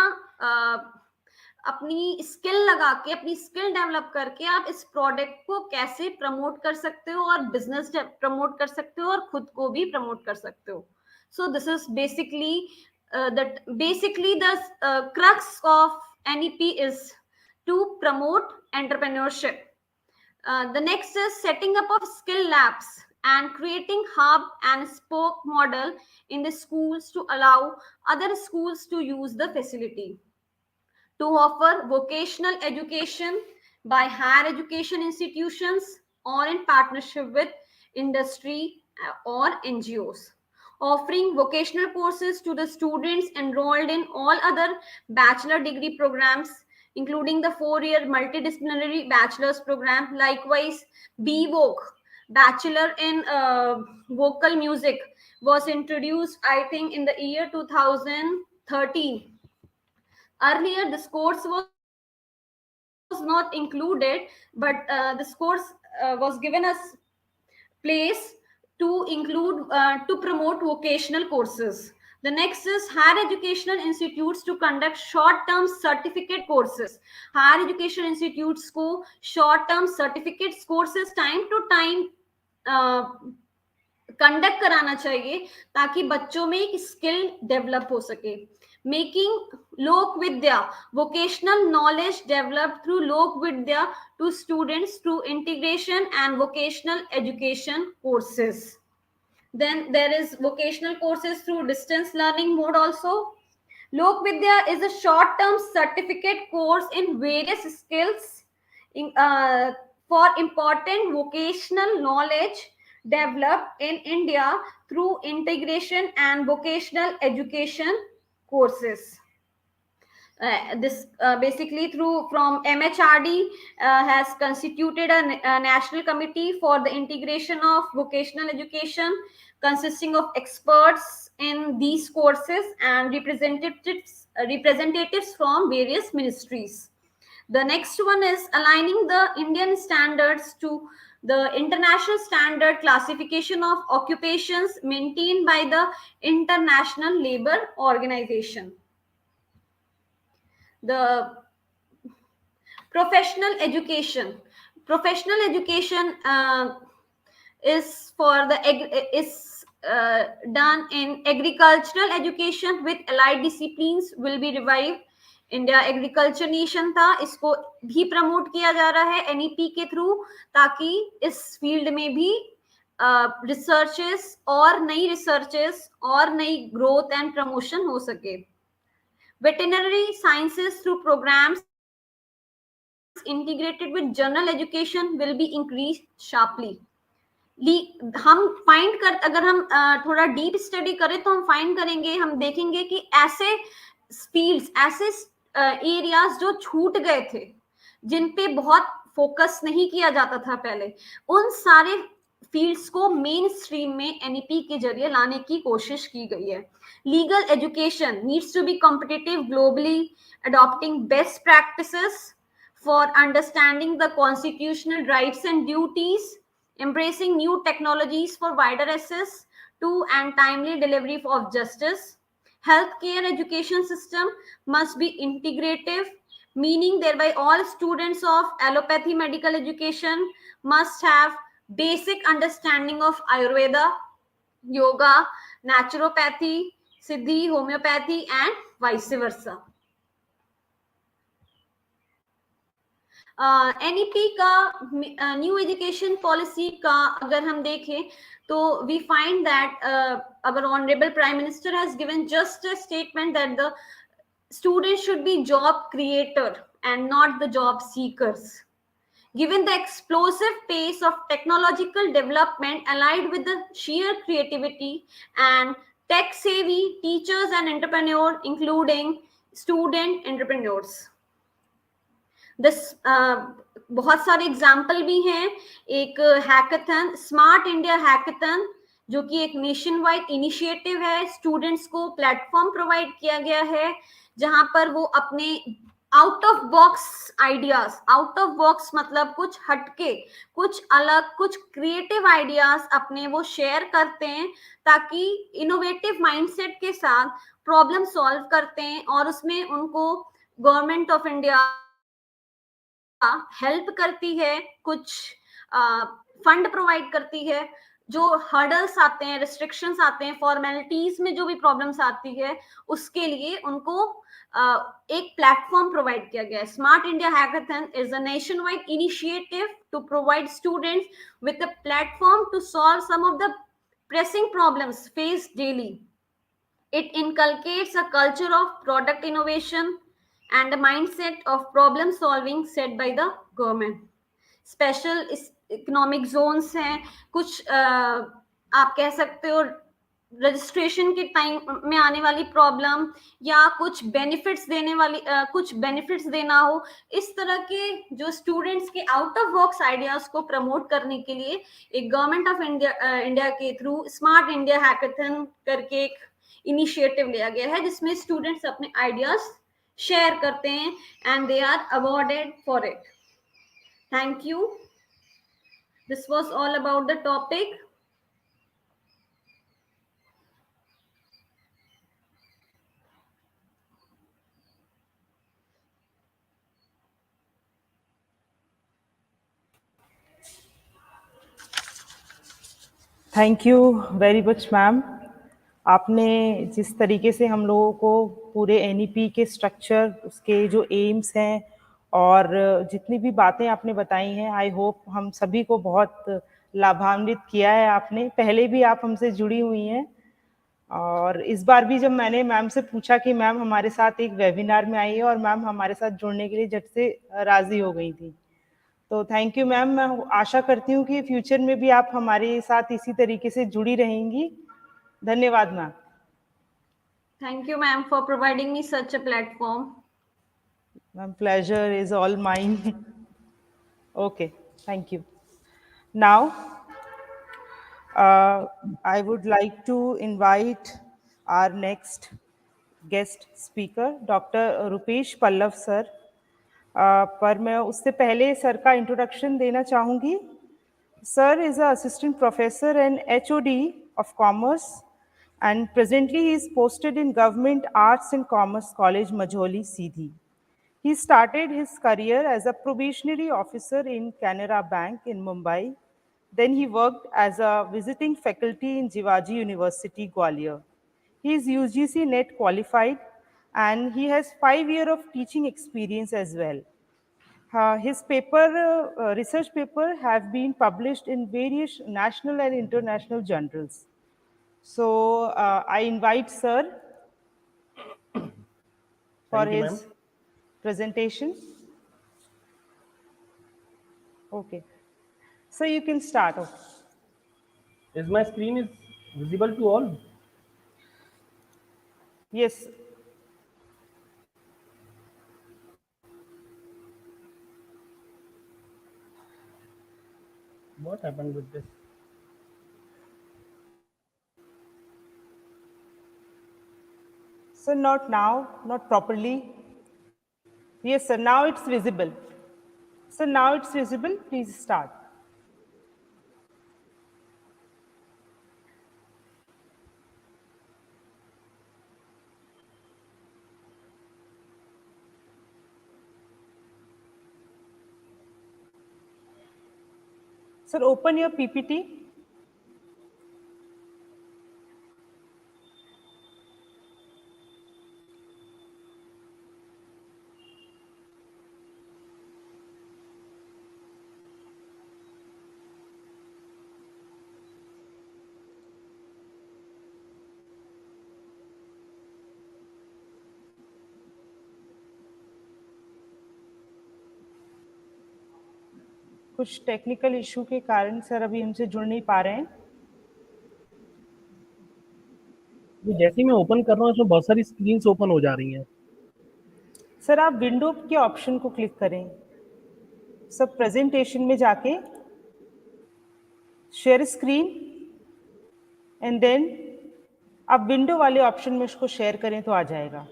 अपनी स्किल लगा के, अपनी स्किल डेवलप करके आप इस प्रोडक्ट को कैसे प्रमोट कर सकते हो और बिजनेस प्रमोट कर सकते हो और खुद को भी प्रमोट कर सकते हो. So this is basically the crux of NEP is to promote entrepreneurship. The next is setting up of skill labs and creating hub and spoke model in the schools to allow other schools to use the facility to offer vocational education by higher education institutions or in partnership with industry or NGOs. Offering vocational courses to the students enrolled in all other bachelor degree programs, including the 4-year multidisciplinary bachelor's program. Likewise, BVoc, Bachelor in Vocal Music, was introduced, I think, in the year 2013. Earlier, this course was not included, but this course was given as place to include, to promote vocational courses. The next is higher educational institutes to conduct short-term certificate courses. Higher education institutes को short-term certificates courses time to time conduct कराना चाहिए ताकि बच्चों में एक skill develop हो सके. Making Lok Vidya, vocational knowledge developed through Lok Vidya to students through integration and vocational education courses. Then there is vocational courses through distance learning mode also. Lok Vidya is a short-term certificate course in various skills for important vocational knowledge developed in India through integration and vocational education courses. This basically from MHRD has constituted a national committee for the integration of vocational education consisting of experts in these courses and representatives from various ministries. The next one is aligning the Indian standards to the international standard classification of occupations maintained by the International Labour Organization. The professional education is for done in agricultural education with allied disciplines will be revived. India agriculture nation था, इसको भी promote किया जा रहा है NEP के through ताकि इस फील्ड में भी रिसर्चेस और नई ग्रोथ एंड प्रमोशन हो सके. Veterinary sciences through programs integrated with general education will be increased sharply. हम अगर हम थोड़ा डीप स्टडी करें तो हम फाइंड करेंगे, हम देखेंगे कि ऐसे फील्ड्स, ऐसे एरियाज जो छूट गए थे, जिन पे बहुत फोकस नहीं किया जाता था पहले, उन सारे फील्ड्स को मेन स्ट्रीम में NEP के जरिए लाने की कोशिश की गई है. Legal education needs to be competitive globally, adopting best practices for understanding the constitutional rights and duties, embracing new technologies for wider access to and timely delivery of justice. Healthcare education system must be integrative, meaning thereby all students of allopathy medical education must have basic understanding of Ayurveda, yoga, naturopathy, Siddhi, homeopathy, and vice versa. NEP का new education policy का अगर हम देखें तो we find that our honorable prime minister has given just a statement that the students should be job creator and not the job seekers. Given the explosive pace of technological development allied with the sheer creativity and tech savvy teachers and entrepreneurs, including student entrepreneurs. This बहुत सारे example भी हैं. एक hackathon, smart India hackathon, जो कि एक nation wide initiative है. Students को प्लेटफॉर्म प्रोवाइड किया गया है जहां पर वो अपने out of box ideas, out of box मतलब कुछ हटके, कुछ अलग, कुछ क्रिएटिव आइडियाज अपने वो शेयर करते हैं ताकि इनोवेटिव माइंडसेट के साथ प्रॉब्लम सॉल्व करते हैं और उसमें उनको गवर्नमेंट ऑफ इंडिया हेल्प करती है, कुछ फंड प्रोवाइड करती है. जो हर्डल्स आते हैं, रिस्ट्रिक्शंस आते हैं, फॉर्मेलिटीज में जो भी प्रॉब्लम्स आती है उसके लिए उनको एक प्लेटफॉर्म प्रोवाइड किया गया है. Smart India Hackathon is a nation wide initiative to provide students with a platform to solve some of the pressing problems faced daily. It inculcates a culture of product innovation and a mindset of problem solving set by the government. Special economic zones हैं, कुछ आप कह सकते हो registration के time में आने वाली प्रॉब्लम या कुछ बेनिफिट्स देने वाली कुछ बेनिफिट्स देना हो, इस तरह के जो स्टूडेंट्स के आउट ऑफ बॉक्स आइडियाज को प्रमोट करने के लिए एक गवर्नमेंट ऑफ इंडिया के थ्रू स्मार्ट इंडिया हैकाथन करके एक इनिशिएटिव लिया गया है जिसमें स्टूडेंट्स अपने आइडियाज शेयर करते हैं and they are awarded for it. Thank you. This was all about the topic. Thank you very much ma'am. आपने जिस तरीके से हम लोगों को पूरे एनईपी के स्ट्रक्चर, उसके जो एम्स हैं और जितनी भी बातें आपने बताई हैं, आई होप हम सभी को बहुत लाभान्वित किया है आपने. पहले भी आप हमसे जुड़ी हुई हैं और इस बार भी जब मैंने मैम से पूछा कि मैम हमारे साथ एक वेबिनार में आई है और मैम हमारे साथ जुड़ने के लिए झट से राजी हो गई थी. तो थैंक यू मैम. मैं आशा करती हूँ कि फ्यूचर में भी आप हमारे साथ इसी तरीके से जुड़ी रहेंगी. धन्यवाद ma'am. Thank you ma'am for providing me such a platform. Ma'am, pleasure is all mine. Okay, thank you. Now, I would like to invite our next guest speaker, Dr. Rupesh Pallav sir. पर मैं उससे पहले sir का introduction देना चाहूँगी. Sir is an assistant professor and HOD of Commerce, and presently he is posted in Government Arts and Commerce College, Majoli, Seedhi. He started his career as a probationary officer in Canara Bank in Mumbai. Then he worked as a visiting faculty in Jivaji University, Gwalior. He is UGC NET qualified and he has 5 years of teaching experience as well. His research paper have been published in various national and international journals. So I invite sir for his presentation. Okay. So you can start off. Is my screen is visible to all? Yes. What happened with this? So not now, not properly. Yes, sir. Now it's visible. So now it's visible. Please start. Sir, open your PPT. कुछ technical issue के कारण sir अभी हमसे जुड़ नहीं पा रहे हैं। ये जैसे ही मैं ओपन कर रहा हूँ इसमें बहुत सारी स्क्रीन्स ओपन हो जा रही हैं। सर आप विंडो के ऑप्शन को क्लिक करें, सब प्रेजेंटेशन में जाके शेयर स्क्रीन एंड देन आप विंडो वाले ऑप्शन में उसको शेयर करें तो आ जाएगा।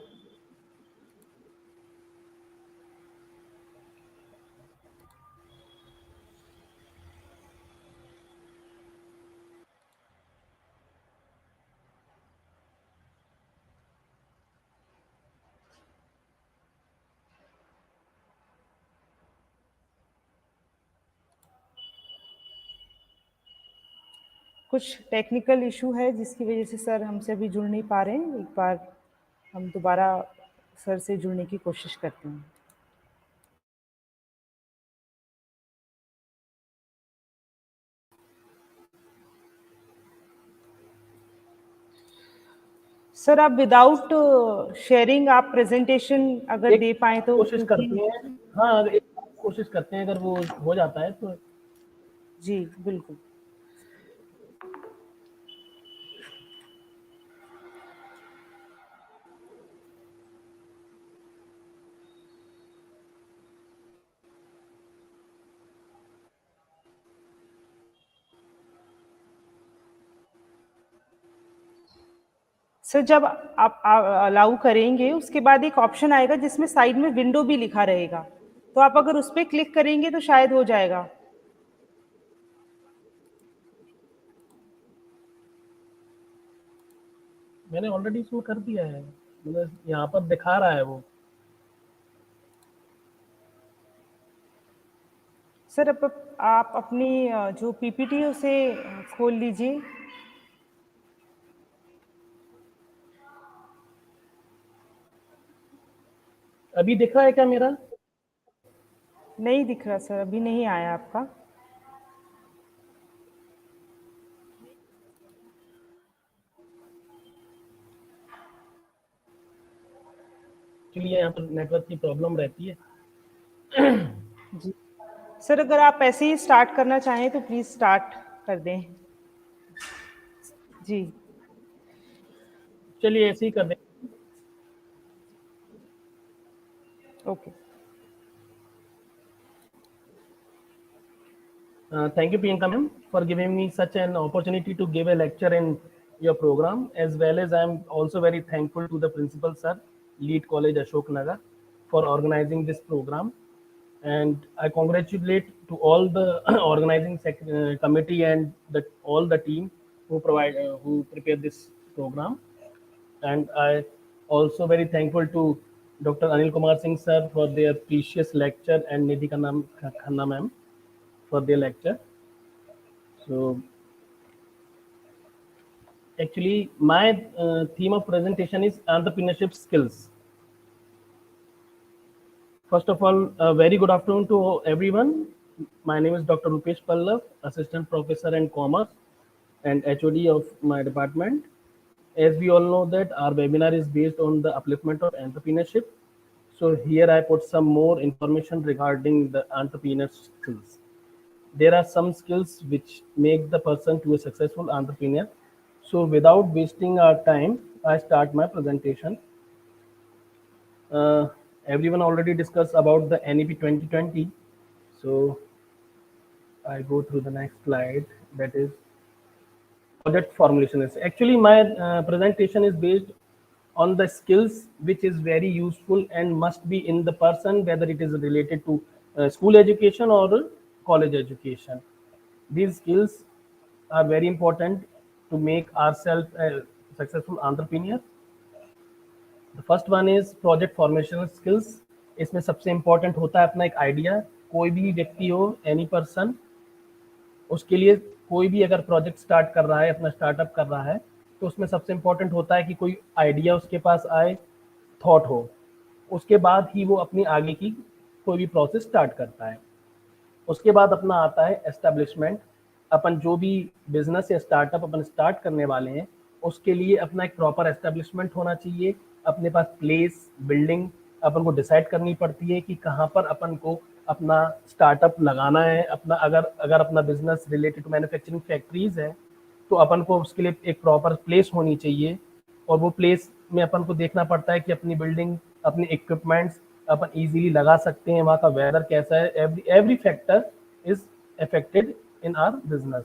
कुछ टेक्निकल इशू है जिसकी वजह से सर हमसे अभी जुड़ नहीं पा रहे हैं। एक बार हम दोबारा सर से जुड़ने की कोशिश करते हैं। सर आप विदाउट शेयरिंग आप प्रेजेंटेशन अगर एक दे पाए तो, कोशिश करते हैं। हाँ, अगर एक कोशिश करते हैं, अगर वो हो जाता है तो। जी बिल्कुल। सर जब आप अलाउ करेंगे उसके बाद एक ऑप्शन आएगा जिसमें साइड में विंडो भी लिखा रहेगा, तो आप अगर उस पर क्लिक करेंगे तो शायद हो जाएगा। मैंने ऑलरेडी इसमें कर दिया है, मतलब यहाँ पर दिखा रहा है वो। सर आप अपनी जो पीपीटी है उसे खोल लीजिए। अभी दिख रहा है क्या मेरा? नहीं दिख रहा सर, अभी नहीं आया आपका। चलिए, यहाँ पर नेटवर्क की प्रॉब्लम रहती है। जी सर, अगर आप ऐसे ही स्टार्ट करना चाहें तो प्लीज स्टार्ट कर दें। जी चलिए ऐसे ही कर दें। Okay. Thank you, Priyanka ma'am, for giving me such an opportunity to give a lecture in your program, as well as I am also very thankful to the principal sir, Lead College Ashok Nagar, for organizing this program. And I congratulate to all the organizing committee and all the team who prepared this program. And I also very thankful to Dr. Anil Kumar Singh sir for their precious lecture, and Nidhi Khanna ma'am for their lecture. So actually my theme of presentation is entrepreneurship skills. First of all, a very good afternoon to everyone. My name is Dr. Rupesh Pallav, Assistant Professor in Commerce and HOD of my department. As we all know that our webinar is based on the upliftment of entrepreneurship. So here I put some more information regarding the entrepreneur skills. There are some skills which make the person to a successful entrepreneur. So without wasting our time, I start my presentation. Everyone already discussed about the NEP 2020. So I go through the next slide, that is project formulation. Actually, my presentation is based on the skills which is very useful and must be in the person, whether it is related to school education or college education. These skills are very important to make ourselves a successful entrepreneur. The first one is project formation skills. इसमें सबसे important होता है अपना एक idea. कोई भी व्यक्ति हो, any person, उसके लिए कोई भी अगर प्रोजेक्ट स्टार्ट कर रहा है, अपना स्टार्टअप कर रहा है, तो उसमें सबसे इम्पोर्टेंट होता है कि कोई आइडिया उसके पास आए, थॉट हो, उसके बाद ही वो अपनी आगे की कोई भी प्रोसेस स्टार्ट करता है। उसके बाद अपना आता है एस्टेब्लिशमेंट। अपन जो भी बिजनेस या स्टार्टअप अपन स्टार्ट करने वाले हैं, उसके लिए अपना एक प्रॉपर एस्टेब्लिशमेंट होना चाहिए। अपने पास प्लेस, बिल्डिंग अपन को डिसाइड करनी पड़ती है कि कहाँ पर अपन को अपना स्टार्टअप लगाना है। अपना अगर अपना business related to manufacturing factories है, तो अपन को उसके लिए एक प्रॉपर प्लेस होनी चाहिए, और वो प्लेस में अपन को देखना पड़ता है कि अपनी बिल्डिंग, अपने इक्विपमेंट्स अपन इजीली लगा सकते हैं, वहाँ का वेदर कैसा है। Every factor is affected in our business.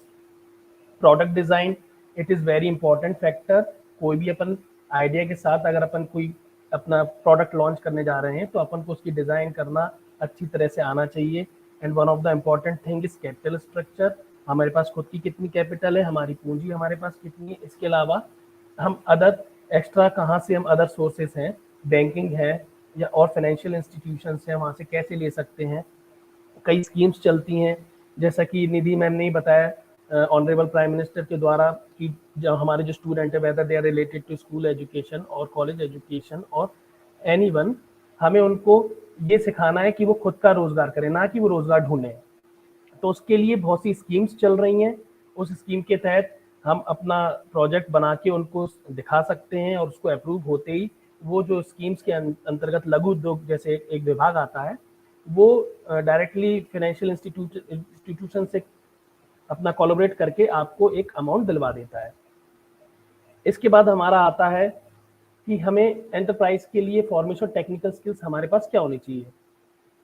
Product design, it is very important factor. कोई भी अपन आइडिया के साथ अगर अपन कोई अपना प्रोडक्ट लॉन्च करने जा रहे हैं, तो अपन को उसकी डिज़ाइन करना अच्छी तरह से आना चाहिए। And one of the important thing is capital structure. हमारे पास खुद की कितनी कैपिटल है, हमारी पूंजी हमारे पास कितनी है। इसके अलावा हम अदर एक्स्ट्रा कहाँ से हम अदर सोर्सेस हैं, बैंकिंग है या और फाइनेंशियल इंस्टीट्यूशंस हैं, वहाँ से कैसे ले सकते हैं। कई स्कीम्स चलती हैं, जैसा कि निधि मैम ने ही बताया ऑनरेबल प्राइम मिनिस्टर के द्वारा, कि जो हमारे जो स्टूडेंट है, whether they are related to school education और कॉलेज एजुकेशन और एनीवन, हमें उनको ये सिखाना है कि वो खुद का रोजगार करें, ना कि वो रोजगार ढूंढें। तो उसके लिए बहुत सी स्कीम्स चल रही हैं। उस स्कीम के तहत हम अपना प्रोजेक्ट बना के उनको दिखा सकते हैं, और उसको अप्रूव होते ही वो जो स्कीम्स के अंतर्गत लघु उद्योग जैसे एक विभाग आता है, वो डायरेक्टली फाइनेंशियल इंस्टीट्यूशन से अपना कोलैबोरेट करके आपको एक अमाउंट दिलवा देता है। इसके बाद हमारा आता है कि हमें एंटरप्राइज के लिए फॉर्मेशन टेक्निकल स्किल्स हमारे पास क्या होनी चाहिए।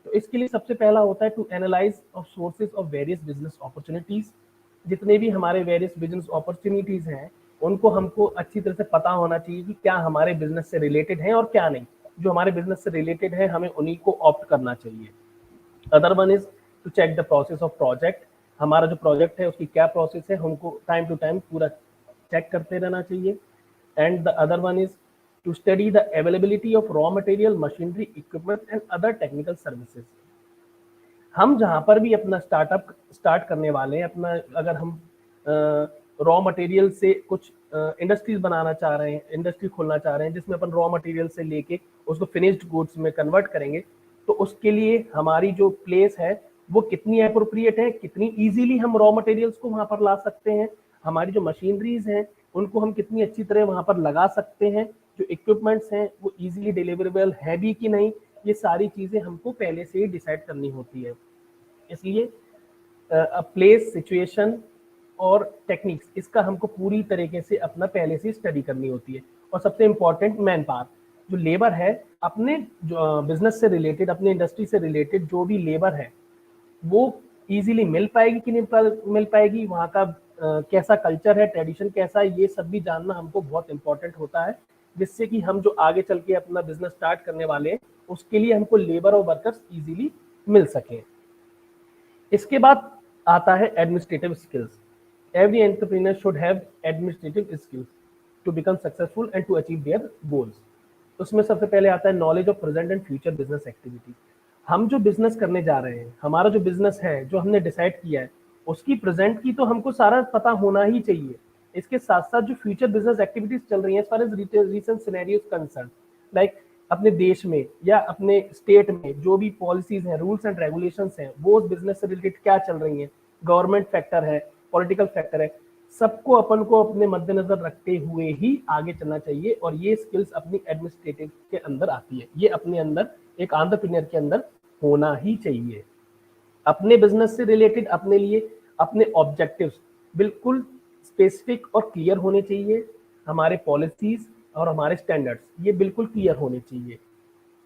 तो इसके लिए सबसे पहला होता है to analyse of sources of various business opportunities. जितने भी हमारे वेरियस बिजनेस अपॉर्चुनिटीज हैं, उनको हमको अच्छी तरह से पता होना चाहिए कि क्या हमारे बिजनेस से रिलेटेड है और क्या नहीं। जो हमारे बिजनेस से रिलेटेड है, हमें उन्हीं को ऑप्ट करना चाहिए। Other one is to check the process of project. हमारा जो प्रोजेक्ट है उसकी क्या प्रोसेस है, हमको टाइम टू टाइम पूरा चेक करते रहना चाहिए। And the other one is to study the availability of raw material, machinery, equipment and other technical services। हम जहाँ पर भी अपना स्टार्टअप स्टार्ट करने वाले हैं, अपना अगर हम रॉ मटेरियल से कुछ इंडस्ट्रीज बनाना चाह रहे हैं, इंडस्ट्री खोलना चाह रहे हैं जिसमें अपन रॉ मटेरियल से लेके उसको फिनिश्ड गुड्स में कन्वर्ट करेंगे, तो उसके लिए हमारी जो प्लेस है वो कितनी अप्रोप्रिएट है, कितनी इजीली हम रॉ मटेरियल्स को वहाँ पर ला सकते हैं, हमारी जो मशीनरीज हैं उनको हम कितनी अच्छी तरह वहाँ पर लगा सकते हैं, जो इक्विपमेंट्स हैं वो इजीली डिलीवरेबल है भी कि नहीं, ये सारी चीज़ें हमको पहले से ही डिसाइड करनी होती है। इसलिए प्लेस, सिचुएशन और टेक्निक्स, इसका हमको पूरी तरीके से अपना पहले से स्टडी करनी होती है। और सबसे इम्पॉर्टेंट मैन पावर, जो लेबर है, अपने जो बिजनेस से रिलेटेड, अपने इंडस्ट्री से रिलेटेड जो भी लेबर है वो इजीली मिल पाएगी कि नहीं मिल पाएगी, वहाँ का कैसा कल्चर है, ट्रेडिशन कैसा है, ये सब भी जानना हमको बहुत इंपॉर्टेंट होता है, जिससे कि हम जो आगे चल के अपना बिजनेस स्टार्ट करने वाले हैं उसके लिए हमको लेबर और वर्कर्स इजीली मिल सकें। इसके बाद आता है administrative skills. Every entrepreneur should have administrative skills to become successful and to achieve their goals. उसमें सबसे पहले आता है knowledge of present and future business activity. हम जो बिजनेस करने जा रहे हैं, हमारा जो बिजनेस है जो हमने डिसाइड किया है, उसकी प्रेजेंट की तो हमको सारा पता होना ही चाहिए। इसके साथ साथ जो फ्यूचर बिजनेस एक्टिविटीज चल रही हैं, as far as recent scenarios concern, like अपने देश में या अपने स्टेट में जो भी पॉलिसीज हैं, रूल्स एंड रेगुलेशंस हैं, वो उस बिजनेस से रिलेटेड क्या चल रही हैं, गवर्नमेंट फैक्टर है, पॉलिटिकल फैक्टर है, सबको अपन को अपने मद्देनजर रखते हुए ही आगे चलना चाहिए। और ये स्किल्स अपनी एडमिनिस्ट्रेटिव के अंदर आती है, ये अपने अंदर एक एंटरप्रेन्योर के अंदर होना ही चाहिए। अपने बिजनेस से रिलेटेड अपने लिए अपने ऑब्जेक्टिव्स बिल्कुल स्पेसिफिक और क्लियर होने चाहिए। हमारे पॉलिसीज और हमारे स्टैंडर्ड्स ये बिल्कुल क्लियर होने चाहिए।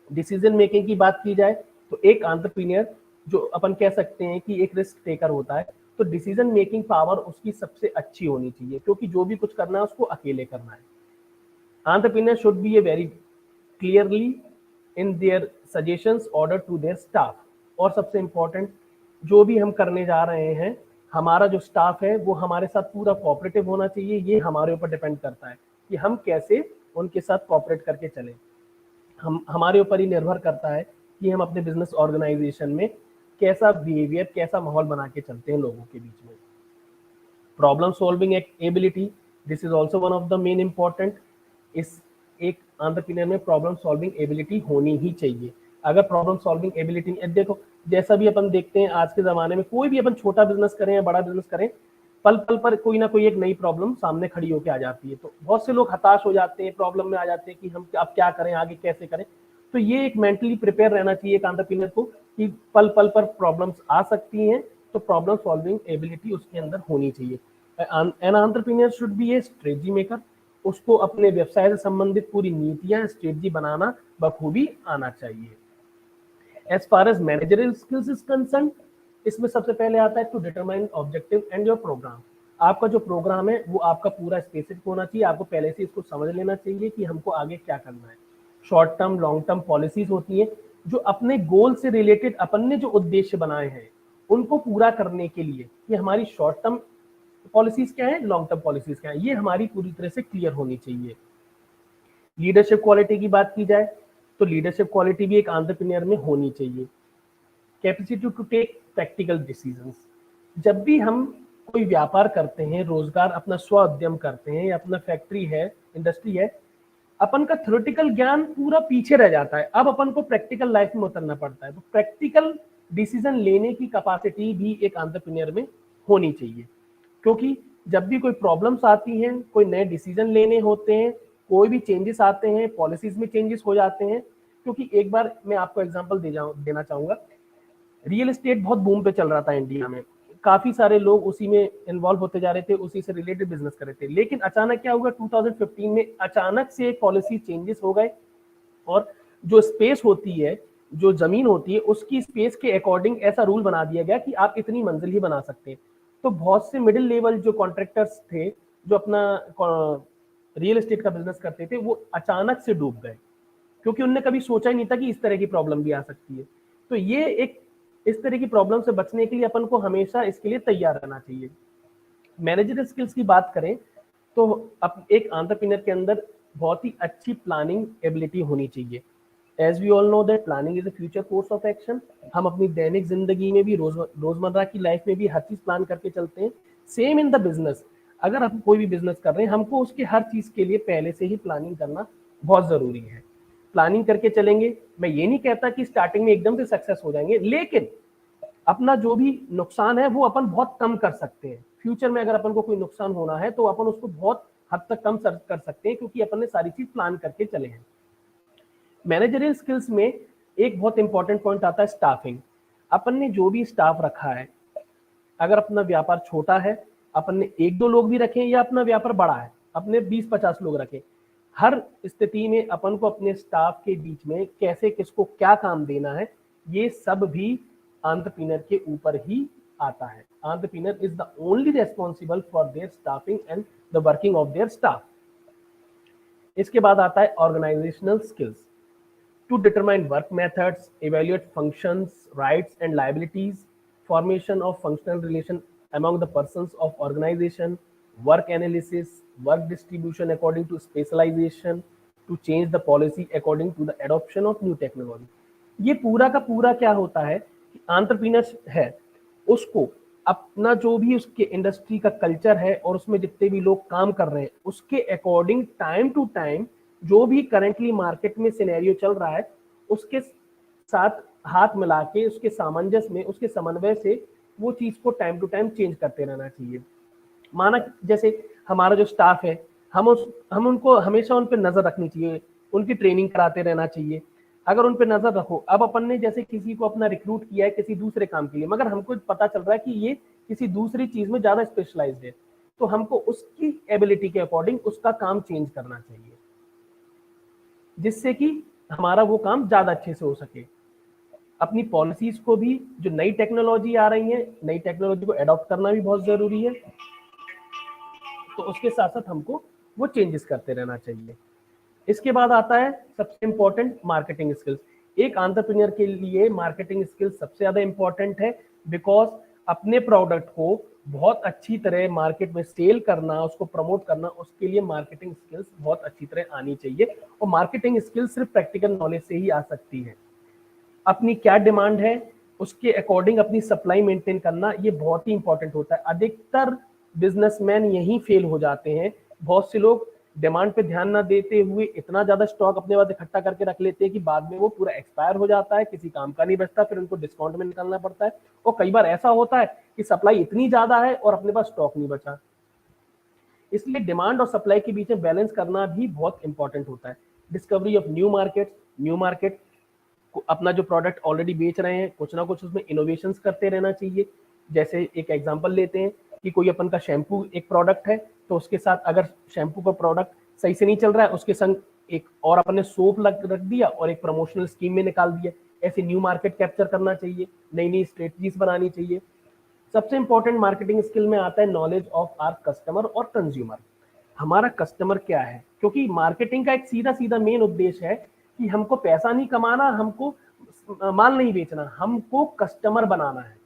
डिसीजन मेकिंग की बात की जाए तो एक एंटरप्रेन्योर जो अपन कह सकते हैं कि एक रिस्क टेकर होता है, तो डिसीजन मेकिंग पावर उसकी सबसे अच्छी होनी चाहिए, क्योंकि जो भी कुछ करना है उसको अकेले करना है। Entrepreneur should be a very clearly in their suggestions order to their staff. और सबसे इम्पोर्टेंट, जो भी हम करने जा रहे हैं, हमारा जो स्टाफ है वो हमारे साथ पूरा कोऑपरेटिव होना चाहिए। ये हमारे ऊपर डिपेंड करता है कि हम कैसे उनके साथ कोऑपरेट करके चलें। हमारे ऊपर ही निर्भर करता है कि हम अपने बिजनेस ऑर्गेनाइजेशन में कैसा बिहेवियर, कैसा माहौल बना के चलते हैं लोगों के बीच में। Problem solving ability, this is also one of the main important. इस एक एंटरप्रेन्योर में प्रॉब्लम सॉल्विंग एबिलिटी होनी ही चाहिए। अगर प्रॉब्लम सॉल्विंग एबिलिटी, देखो जैसा भी अपन देखते हैं आज के ज़माने में, कोई भी अपन छोटा बिजनेस करें या बड़ा बिजनेस करें, पल पल पर कोई ना कोई एक नई प्रॉब्लम सामने खड़ी होकर आ जाती है। तो बहुत से लोग हताश हो जाते हैं, प्रॉब्लम में आ जाते हैं कि हम अब क्या करें, आगे कैसे करें। तो ये एक मेंटली प्रिपेयर रहना चाहिए एक एंटरप्रेन्योर को कि पल पल पर प्रॉब्लम्स आ सकती हैं, तो प्रॉब्लम सॉल्विंग एबिलिटी उसके अंदर होनी चाहिए। An entrepreneur should be A strategy maker, उसको अपने व्यवसाय से संबंधित पूरी नीतियां, स्ट्रेटजी बनाना बखूबी आना चाहिए। As far as managerial skills is concern, इसमें सबसे पहले आता है to determine objective and your programme. आपका जो प्रोग्राम है वो आपका पूरा स्पेसिफिक होना चाहिए, आपको पहले से इसको समझ लेना चाहिए कि हमको आगे क्या करना है। Short term long term policies होती हैं जो अपने गोल से रिलेटेड अपन ने जो उद्देश्य बनाए हैं उनको पूरा करने के लिए, कि हमारी शॉर्ट टर्म पॉलिसीज क्या है, लॉन्ग टर्म पॉलिसीज क्या है, ये हमारी पूरी तरह से क्लियर होनी चाहिए। लीडरशिप क्वालिटी की बात की जाए तो लीडरशिप क्वालिटी भी एक एंटरप्रेन्योर में होनी चाहिए। Capacity to take practical decisions, जब भी हम कोई व्यापार करते हैं, रोजगार अपना स्व उद्यम करते हैं या अपना फैक्ट्री है, इंडस्ट्री है, अपन का थ्योरेटिकल ज्ञान पूरा पीछे रह जाता है, अब अपन को प्रैक्टिकल लाइफ में उतरना पड़ता है। तो प्रैक्टिकल डिसीजन लेने की कैपेसिटी भी एक एंटरप्रेन्योर में होनी चाहिए, क्योंकि जब भी कोई प्रॉब्लम्स आती हैं, कोई नए डिसीजन लेने होते हैं, कोई भी चेंजेस आते हैं, पॉलिसीज में चेंजेस हो जाते हैं। क्योंकि एक बार मैं आपको एग्जांपल देना चाहूंगा, रियल एस्टेट बहुत बूम पे चल रहा था इंडिया में, काफी सारे लोग उसी में इन्वॉल्व होते जा रहे थे, उसी से रिलेटेड बिजनेस कर रहे थे। लेकिन अचानक क्या हुआ, 2015 में अचानक से पॉलिसी चेंजेस हो गए और जो स्पेस होती है, जो जमीन होती है, उसकी स्पेस के अकॉर्डिंग ऐसा रूल बना दिया गया कि आप इतनी मंजिल ही बना सकते हैं। तो बहुत से मिडिल लेवल जो कॉन्ट्रैक्टर्स थे, जो अपना रियल एस्टेट का बिजनेस करते थे, वो अचानक से डूब गए, क्योंकि उनने कभी सोचा ही नहीं था कि इस तरह की प्रॉब्लम भी आ सकती है। तो ये एक, इस तरह की प्रॉब्लम से बचने के लिए अपन को हमेशा इसके लिए तैयार रहना चाहिए। मैनेजरियल स्किल्स की बात करें तो अब एक एंटरप्रेन्योर के अंदर बहुत ही अच्छी प्लानिंग एबिलिटी होनी चाहिए। As we all know that planning is a future course of action. हम अपनी दैनिक जिंदगी में भी, रोजमर्रा की लाइफ में भी हर चीज प्लान करके चलते हैं। सेम इन द बिजनेस, अगर हम कोई भी बिजनेस कर रहे हैं, हमको उसके हर चीज के लिए पहले से ही प्लानिंग करना बहुत जरूरी है। प्लानिंग करके चलेंगे, मैं ये नहीं कहता कि स्टार्टिंग में एकदम से सक्सेस हो जाएंगे, लेकिन अपना जो भी नुकसान है वो अपन बहुत कम कर सकते हैं। फ्यूचर में अगर अपन को कोई नुकसान होना है तो अपन उसको बहुत हद तक कम कर सकते हैं, क्योंकि अपन ने सारी चीज प्लान करके चले हैं। मैनेजरियल स्किल्स में एक बहुत इंपॉर्टेंट पॉइंट आता है स्टाफिंग। अपन ने जो भी स्टाफ रखा है, अगर अपना व्यापार छोटा है, अपन ने 1-2 लोग भी रखे, या अपना व्यापार बड़ा है, अपने 20-50 लोग रखे, हर स्थिति में अपन को अपने स्टाफ के बीच में कैसे किसको क्या काम देना है, ये सब भी एंटरप्रेन्योर के ऊपर ही आता है। Entrepreneur is the only responsible for their staffing and the working of their staff. इसके बाद आता है organisational skills, to determine work methods, evaluate functions, rights and liabilities, formation of functional relation among the persons of organization, work analysis, work distribution according to specialization, to change the policy according to the adoption of new technology। ये पूरा का पूरा क्या होता है कि entrepreneur है, उसको अपना जो भी उसके इंडस्ट्री का कल्चर है और उसमें जितने भी लोग काम कर रहे हैं, उसके अकॉर्डिंग टाइम टू टाइम जो भी करेंटली मार्केट में सिनेरियो चल रहा है, उसके साथ हाथ मिला के, उसके सामंजस्य में, उसके समन्वय से वो चीज को टाइम टू टाइम चेंज करते रहना चाहिए। माना जैसे हमारा जो स्टाफ है, हम उनको हमेशा उन पर नजर रखनी चाहिए, उनकी ट्रेनिंग कराते रहना चाहिए। अगर उन पर नजर रखो, अब अपन ने जैसे किसी को अपना रिक्रूट किया है किसी दूसरे काम के लिए, मगर हमको पता चल रहा है कि ये किसी दूसरी चीज में ज्यादा स्पेशलाइज्ड है, तो हमको उसकी एबिलिटी के अकॉर्डिंग उसका काम चेंज करना चाहिए, जिससे कि हमारा वो काम ज्यादा अच्छे से हो सके। अपनी पॉलिसीज को भी, जो नई टेक्नोलॉजी आ रही है, नई टेक्नोलॉजी को अडॉप्ट करना भी बहुत जरूरी है, तो उसके साथ साथ हमको वो चेंजेस करते रहना चाहिए। इसके बाद आता है सबसे इंपॉर्टेंट मार्केटिंग स्किल्स। एक एंटरप्रेन्योर के लिए मार्केटिंग स्किल्स सबसे ज्यादा इंपॉर्टेंट है, बिकॉज अपने प्रोडक्ट को बहुत अच्छी तरह मार्केट में सेल करना, उसको प्रमोट करना, उसके लिए मार्केटिंग स्किल्स बहुत अच्छी तरह आनी चाहिए। और मार्केटिंग स्किल्स सिर्फ प्रैक्टिकल नॉलेज से ही आ सकती है। अपनी क्या डिमांड है उसके अकॉर्डिंग अपनी सप्लाई मेंटेन करना, ये बहुत ही इंपॉर्टेंट होता है। अधिकतर बिजनेसमैन यहीं फेल हो जाते हैं। बहुत से लोग डिमांड पे ध्यान ना देते हुए इतना ज्यादा स्टॉक अपने पास इकट्ठा करके रख लेते हैं कि बाद में वो पूरा एक्सपायर हो जाता है, किसी काम का नहीं बचता, फिर उनको डिस्काउंट में निकालना पड़ता है। और कई बार ऐसा होता है कि सप्लाई इतनी ज्यादा है और अपने पास स्टॉक नहीं बचा। इसलिए डिमांड और सप्लाई के बीच में बैलेंस करना भी बहुत इंपॉर्टेंट होता है। डिस्कवरी ऑफ न्यू मार्केट को अपना जो प्रोडक्ट ऑलरेडी बेच रहे हैं कुछ ना कुछ उसमें इनोवेशंस करते रहना चाहिए। जैसे एक एग्जांपल लेते हैं कि कोई अपन का शैम्पू एक प्रोडक्ट है, तो उसके साथ अगर शैम्पू का प्रोडक्ट सही से नहीं चल रहा है, उसके संग एक और अपन ने सोप रख दिया और एक प्रमोशनल स्कीम में निकाल दिया। ऐसे न्यू मार्केट कैप्चर करना चाहिए, नई नई स्ट्रेटजीज बनानी चाहिए। सबसे इंपॉर्टेंट मार्केटिंग स्किल में आता है नॉलेज ऑफ आवर कस्टमर और कंज्यूमर। हमारा कस्टमर क्या है, क्योंकि मार्केटिंग का एक सीधा सीधा मेन उद्देश्य है कि हमको पैसा नहीं कमाना, हमको माल नहीं बेचना, हमको कस्टमर बनाना है,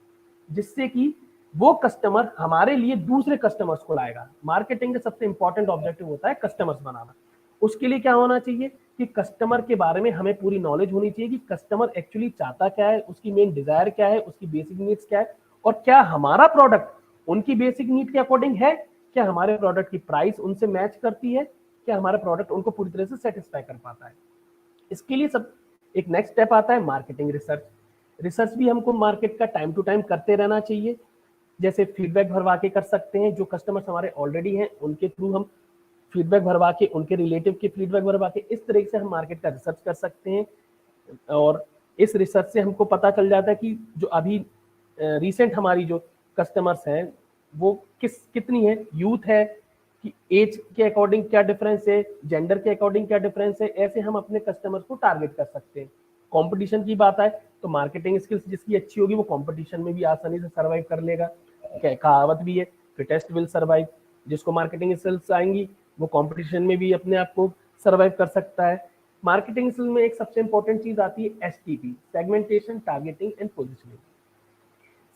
जिससे कि वो कस्टमर हमारे लिए दूसरे कस्टमर्स को लाएगा। मार्केटिंग का सबसे इंपॉर्टेंट ऑब्जेक्टिव होता है कस्टमर्स बनाना। उसके लिए क्या होना चाहिए कि कस्टमर के बारे में हमें पूरी नॉलेज होनी चाहिए कि कस्टमर एक्चुअली चाहता क्या है, उसकी मेन डिजायर क्या है, उसकी बेसिक नीड्स क्या है, और क्या हमारा प्रोडक्ट उनकी बेसिक नीड के अकॉर्डिंग है, क्या हमारे प्रोडक्ट की प्राइस उनसे मैच करती है, क्या हमारा प्रोडक्ट उनको पूरी तरह से सेटिस्फाई कर पाता है। इसके लिए सब एक नेक्स्ट स्टेप आता है मार्केटिंग रिसर्च भी हमको मार्केट का टाइम टू टाइम करते रहना चाहिए। जैसे फीडबैक भरवा के कर सकते हैं, जो कस्टमर्स हमारे ऑलरेडी हैं उनके थ्रू हम फीडबैक भरवा के, उनके रिलेटिव के फीडबैक भरवा के, इस तरह से हम मार्केट का रिसर्च कर सकते हैं। और इस रिसर्च से हमको पता चल जाता है कि जो अभी रिसेंट हमारी जो कस्टमर्स हैं वो कितनी है, यूथ है कि एज के अकॉर्डिंग क्या डिफरेंस है, जेंडर के अकॉर्डिंग क्या डिफरेंस है। ऐसे हम अपने कस्टमर्स को टारगेट कर सकते हैं। कंपटीशन की बात आए तो मार्केटिंग स्किल्स जिसकी अच्छी होगी वो कंपटीशन में भी आसानी से सर्वाइव कर लेगा। कहावत भी है, फिटेस्ट विल सर्वाइव। जिसको मार्केटिंग स्किल्स आएंगी वो कंपटीशन में भी अपने आप को सर्वाइव कर सकता है। मार्केटिंग स्किल्स में एक सबसे इंपॉर्टेंट चीज आती है STP, segmentation, targeting and positioning.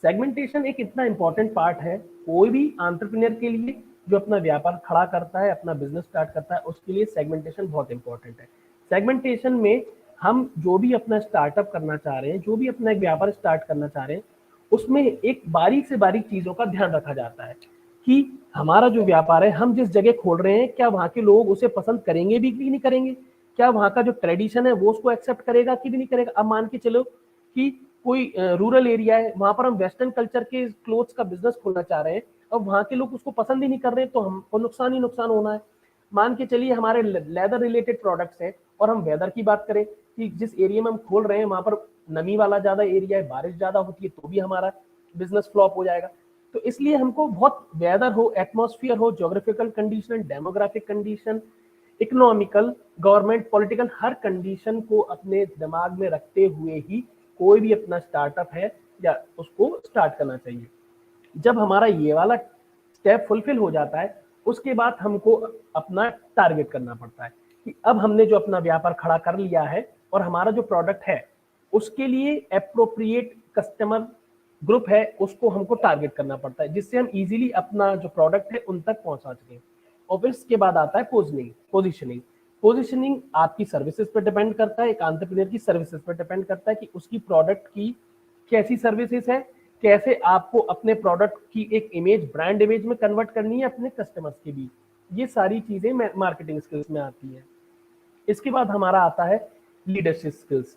Segmentation एक इतना इंपॉर्टेंट पार्ट है कोई भी एंटरप्रेन्योर के लिए जो अपना व्यापार खड़ा करता है, अपना बिजनेस स्टार्ट करता है, उसके लिए सेगमेंटेशन बहुत इंपॉर्टेंट है। सेगमेंटेशन में हम जो भी अपना स्टार्टअप करना चाह रहे हैं, जो भी अपना एक व्यापार स्टार्ट करना चाह रहे हैं, उसमें एक बारीक से बारीक चीजों का ध्यान रखा जाता है कि हमारा जो व्यापार है, हम जिस जगह खोल रहे हैं क्या वहां के लोग उसे पसंद करेंगे भी कि नहीं करेंगे, क्या वहां का जो ट्रेडिशन है वो उसको एक्सेप्ट करेगा कि भी नहीं करेगा। अब मान के चलो कि कोई रूरल एरिया है, वहां पर हम वेस्टर्न कल्चर के क्लोथ्स का बिजनेस खोलना चाह रहे हैं और वहां के लोग उसको पसंद ही नहीं कर रहे, तो हमको नुकसान ही नुकसान होना है। मान के चलिए हमारे लेदर रिलेटेड प्रोडक्ट्स हैं और हम वेदर की बात करें कि जिस एरिया में हम खोल रहे हैं वहां पर नमी वाला ज्यादा एरिया है, बारिश ज्यादा होती है, तो भी हमारा बिजनेस फ्लॉप हो जाएगा। तो इसलिए हमको बहुत वेदर हो, एटमॉस्फेयर हो, geographical condition, demographic condition, economical, government, political, हर कंडीशन को अपने दिमाग में रखते हुए ही कोई भी अपना स्टार्टअप है या उसको स्टार्ट करना चाहिए। जब हमारा ये वाला स्टेप फुलफिल हो जाता है उसके बाद हमको अपना टारगेट करना पड़ता है कि अब हमने जो अपना व्यापार खड़ा कर लिया है और हमारा जो प्रोडक्ट है उसके लिए एप्रोप्रिएट कस्टमर ग्रुप है उसको हमको टारगेट करना पड़ता है, जिससे हम इजीली अपना जो प्रोडक्ट है उन तक पहुंचा सकें। और फिर इसके बाद आता है पोजीशनिंग आपकी सर्विसेज पर डिपेंड करता है, एक एंटरप्रेन्योर की सर्विसेज पर डिपेंड करता है कि उसकी प्रोडक्ट की कैसी सर्विसेज है, कैसे आपको अपने प्रोडक्ट की एक इमेज, ब्रांड इमेज में कन्वर्ट करनी है अपने कस्टमर्स के बीच। ये सारी चीजें मार्केटिंग स्किल्स में आती है। इसके बाद हमारा आता है लीडरशिप स्किल्स।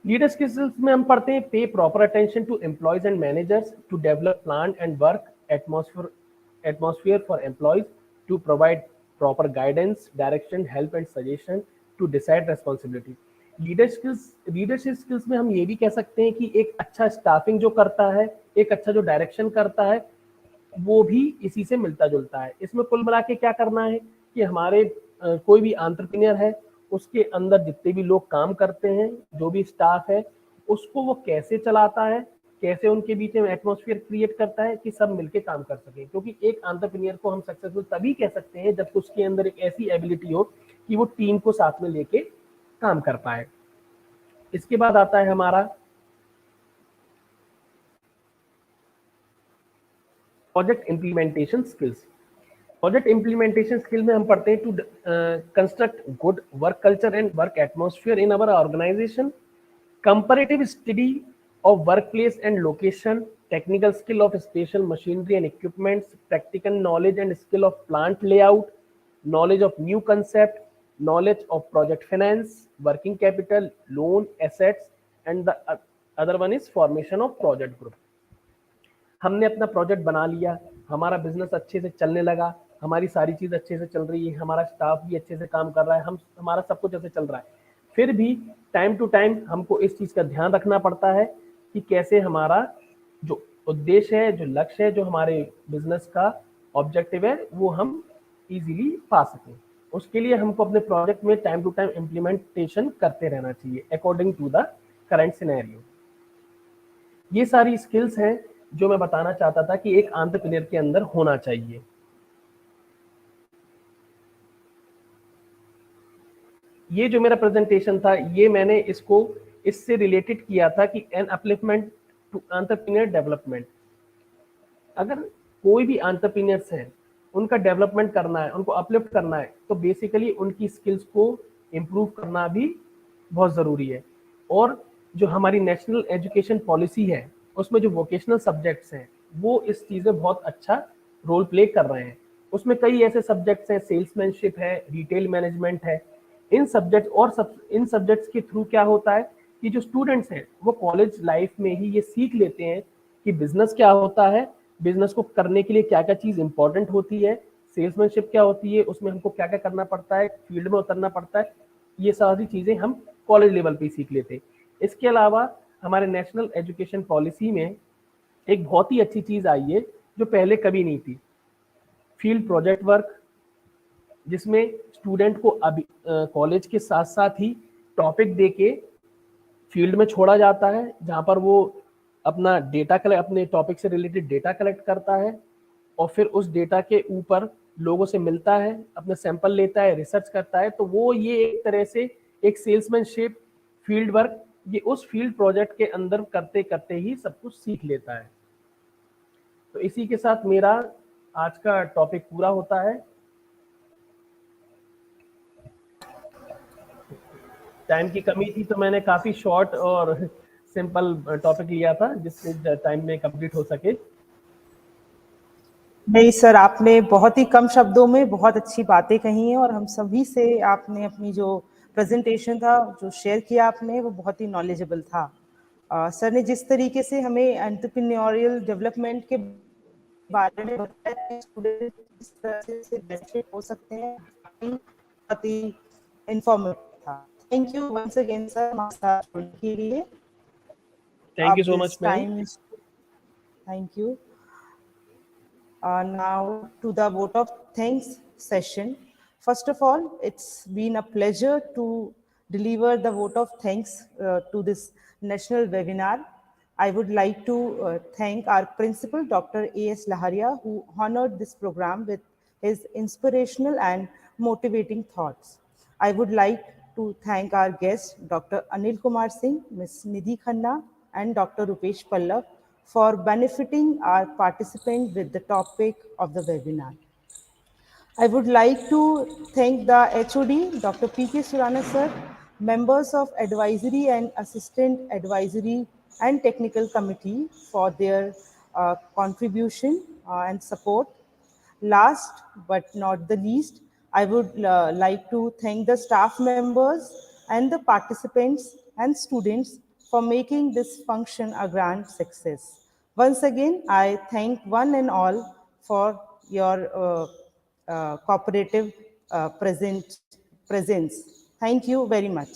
लीडरशिप स्किल्स में हम पढ़ते हैं pay proper attention to employees and managers to develop plan and work atmosphere for employees to provide proper guidance, direction, help and suggestion to decide responsibility। Leadership skills में हम ये भी कह सकते हैं कि एक अच्छा स्टाफिंग जो करता है, एक अच्छा जो डायरेक्शन करता है, वो भी इसी से मिलता जुलता है। इसमें कुल मिला के क्या करना है कि हमारे कोई भी एंटरप्रेन्योर है उसके अंदर जितने भी लोग काम करते हैं, जो भी स्टाफ है, उसको वो कैसे चलाता है, कैसे उनके बीच में एटमॉस्फेयर क्रिएट करता है कि सब मिलके काम कर सकें। क्योंकि एक एंटरप्रेन्योर को हम सक्सेसफुल तभी कह सकते हैं जब उसके अंदर एक ऐसी एबिलिटी हो कि वो टीम को साथ में लेके काम कर पाए। इसके बाद आता है हमारा project implementation skills. Project implementation skill में हम पढ़ते हैं to construct good work culture and work atmosphere in our organisation, comparative study of workplace and location, technical skill of special machinery and equipments, practical knowledge and skill of plant layout, knowledge of new concept, knowledge of project finance, working capital, loan, assets, and the other one is formation of project group. हमने अपना project बना लिया, हमारा business अच्छे से चलने लगा, हमारी सारी चीज़ अच्छे से चल रही है, हमारा स्टाफ भी अच्छे से काम कर रहा है, हमारा सब कुछ अच्छे चल रहा है, फिर भी टाइम टू टाइम हमको इस चीज़ का ध्यान रखना पड़ता है कि कैसे हमारा जो उद्देश्य है, जो लक्ष्य है, जो हमारे बिजनेस का ऑब्जेक्टिव है, वो हम इजीली पा सकें। उसके लिए हमको अपने प्रोजेक्ट में टाइम टू टाइम इम्प्लीमेंटेशन करते रहना चाहिए according to the current scenario. ये सारी स्किल्स हैं जो मैं बताना चाहता था कि एक एंटरप्रेन्योर के अंदर होना चाहिए। ये जो मेरा प्रेजेंटेशन था, ये मैंने इसको इससे रिलेटेड किया था कि an upliftment to entrepreneur development. अगर कोई भी एंटरप्रेन्योर्स हैं, उनका डेवलपमेंट करना है, उनको अपलिफ्ट करना है, तो बेसिकली उनकी स्किल्स को इम्प्रूव करना भी बहुत ज़रूरी है। और जो हमारी नेशनल एजुकेशन पॉलिसी है, उसमें जो वोकेशनल सब्जेक्ट्स हैं, वो इस चीज़ में बहुत अच्छा रोल प्ले कर रहे हैं। उसमें कई ऐसे सब्जेक्ट्स हैं, सेल्समैनशिप है, रिटेल मैनेजमेंट है। इन सब्जेक्ट्स के थ्रू क्या होता है कि जो स्टूडेंट्स हैं वो कॉलेज लाइफ में ही ये सीख लेते हैं कि बिजनेस क्या होता है, बिजनेस को करने के लिए क्या क्या चीज़ इंपॉर्टेंट होती है, सेल्समैनशिप क्या होती है, उसमें हमको क्या क्या करना पड़ता है, फील्ड में उतरना पड़ता है। ये सारी चीज़ें हम कॉलेज लेवल पे सीख लेते हैं। इसके अलावा हमारे नेशनल एजुकेशन पॉलिसी में एक बहुत ही अच्छी चीज़ आई है जो पहले कभी नहीं थी, फील्ड प्रोजेक्ट वर्क, जिसमें स्टूडेंट को अभी कॉलेज के साथ साथ ही टॉपिक देके फील्ड में छोड़ा जाता है, जहाँ पर वो अपना डेटा कलेक्ट, अपने टॉपिक से रिलेटेड डेटा कलेक्ट करता है और फिर उस डेटा के ऊपर लोगों से मिलता है, अपने सैंपल लेता है, रिसर्च करता है। तो वो ये एक तरह से एक सेल्समैनशिप, फील्ड वर्क, ये उस फील्ड प्रोजेक्ट के अंदर करते करते ही सब कुछ सीख लेता है। तो इसी के साथ मेरा आज का टॉपिक पूरा होता है। टाइम की कमी थी तो मैंने काफ़ी शॉर्ट और सिंपल टॉपिक लिया था जिससे टाइम में कंप्लीट हो सके। नहीं सर, आपने बहुत ही कम शब्दों में बहुत अच्छी बातें कही हैं और हम सभी से आपने अपनी जो प्रेजेंटेशन था, जो शेयर किया आपने, वो बहुत ही नॉलेजेबल था। सर ने जिस तरीके से हमें एंटरप्रेन्योरियल डेवलपमेंट के बारे में बताया, स्टूडेंट किस तरह से बेनिफिट हो सकते हैं, बहुत ही इंफॉर्मेटिव था। Thank you once again sir हमारे साथ जुड़ने के लिए। Thank you so much ma'am. Thank you. Now to the vote of thanks session. First of all, it's been a pleasure to deliver the vote of thanks to this national webinar. I would like to thank our principal, Dr. A.S. Laharia, who honored this program with his inspirational and motivating thoughts. I would like to thank our guests, Dr. Anil Kumar Singh, Ms. Nidhi Khanna, and Dr. Rupesh Pallav for benefiting our participants with the topic of the webinar. I would like to thank the HOD, Dr. P.K. Surana sir, members of advisory and assistant advisory and technical committee for their contribution and support. Last but not the least, I would like to thank the staff members and the participants and students for making this function a grand success. Once again, I thank one and all for your cooperative presence. Thank you very much.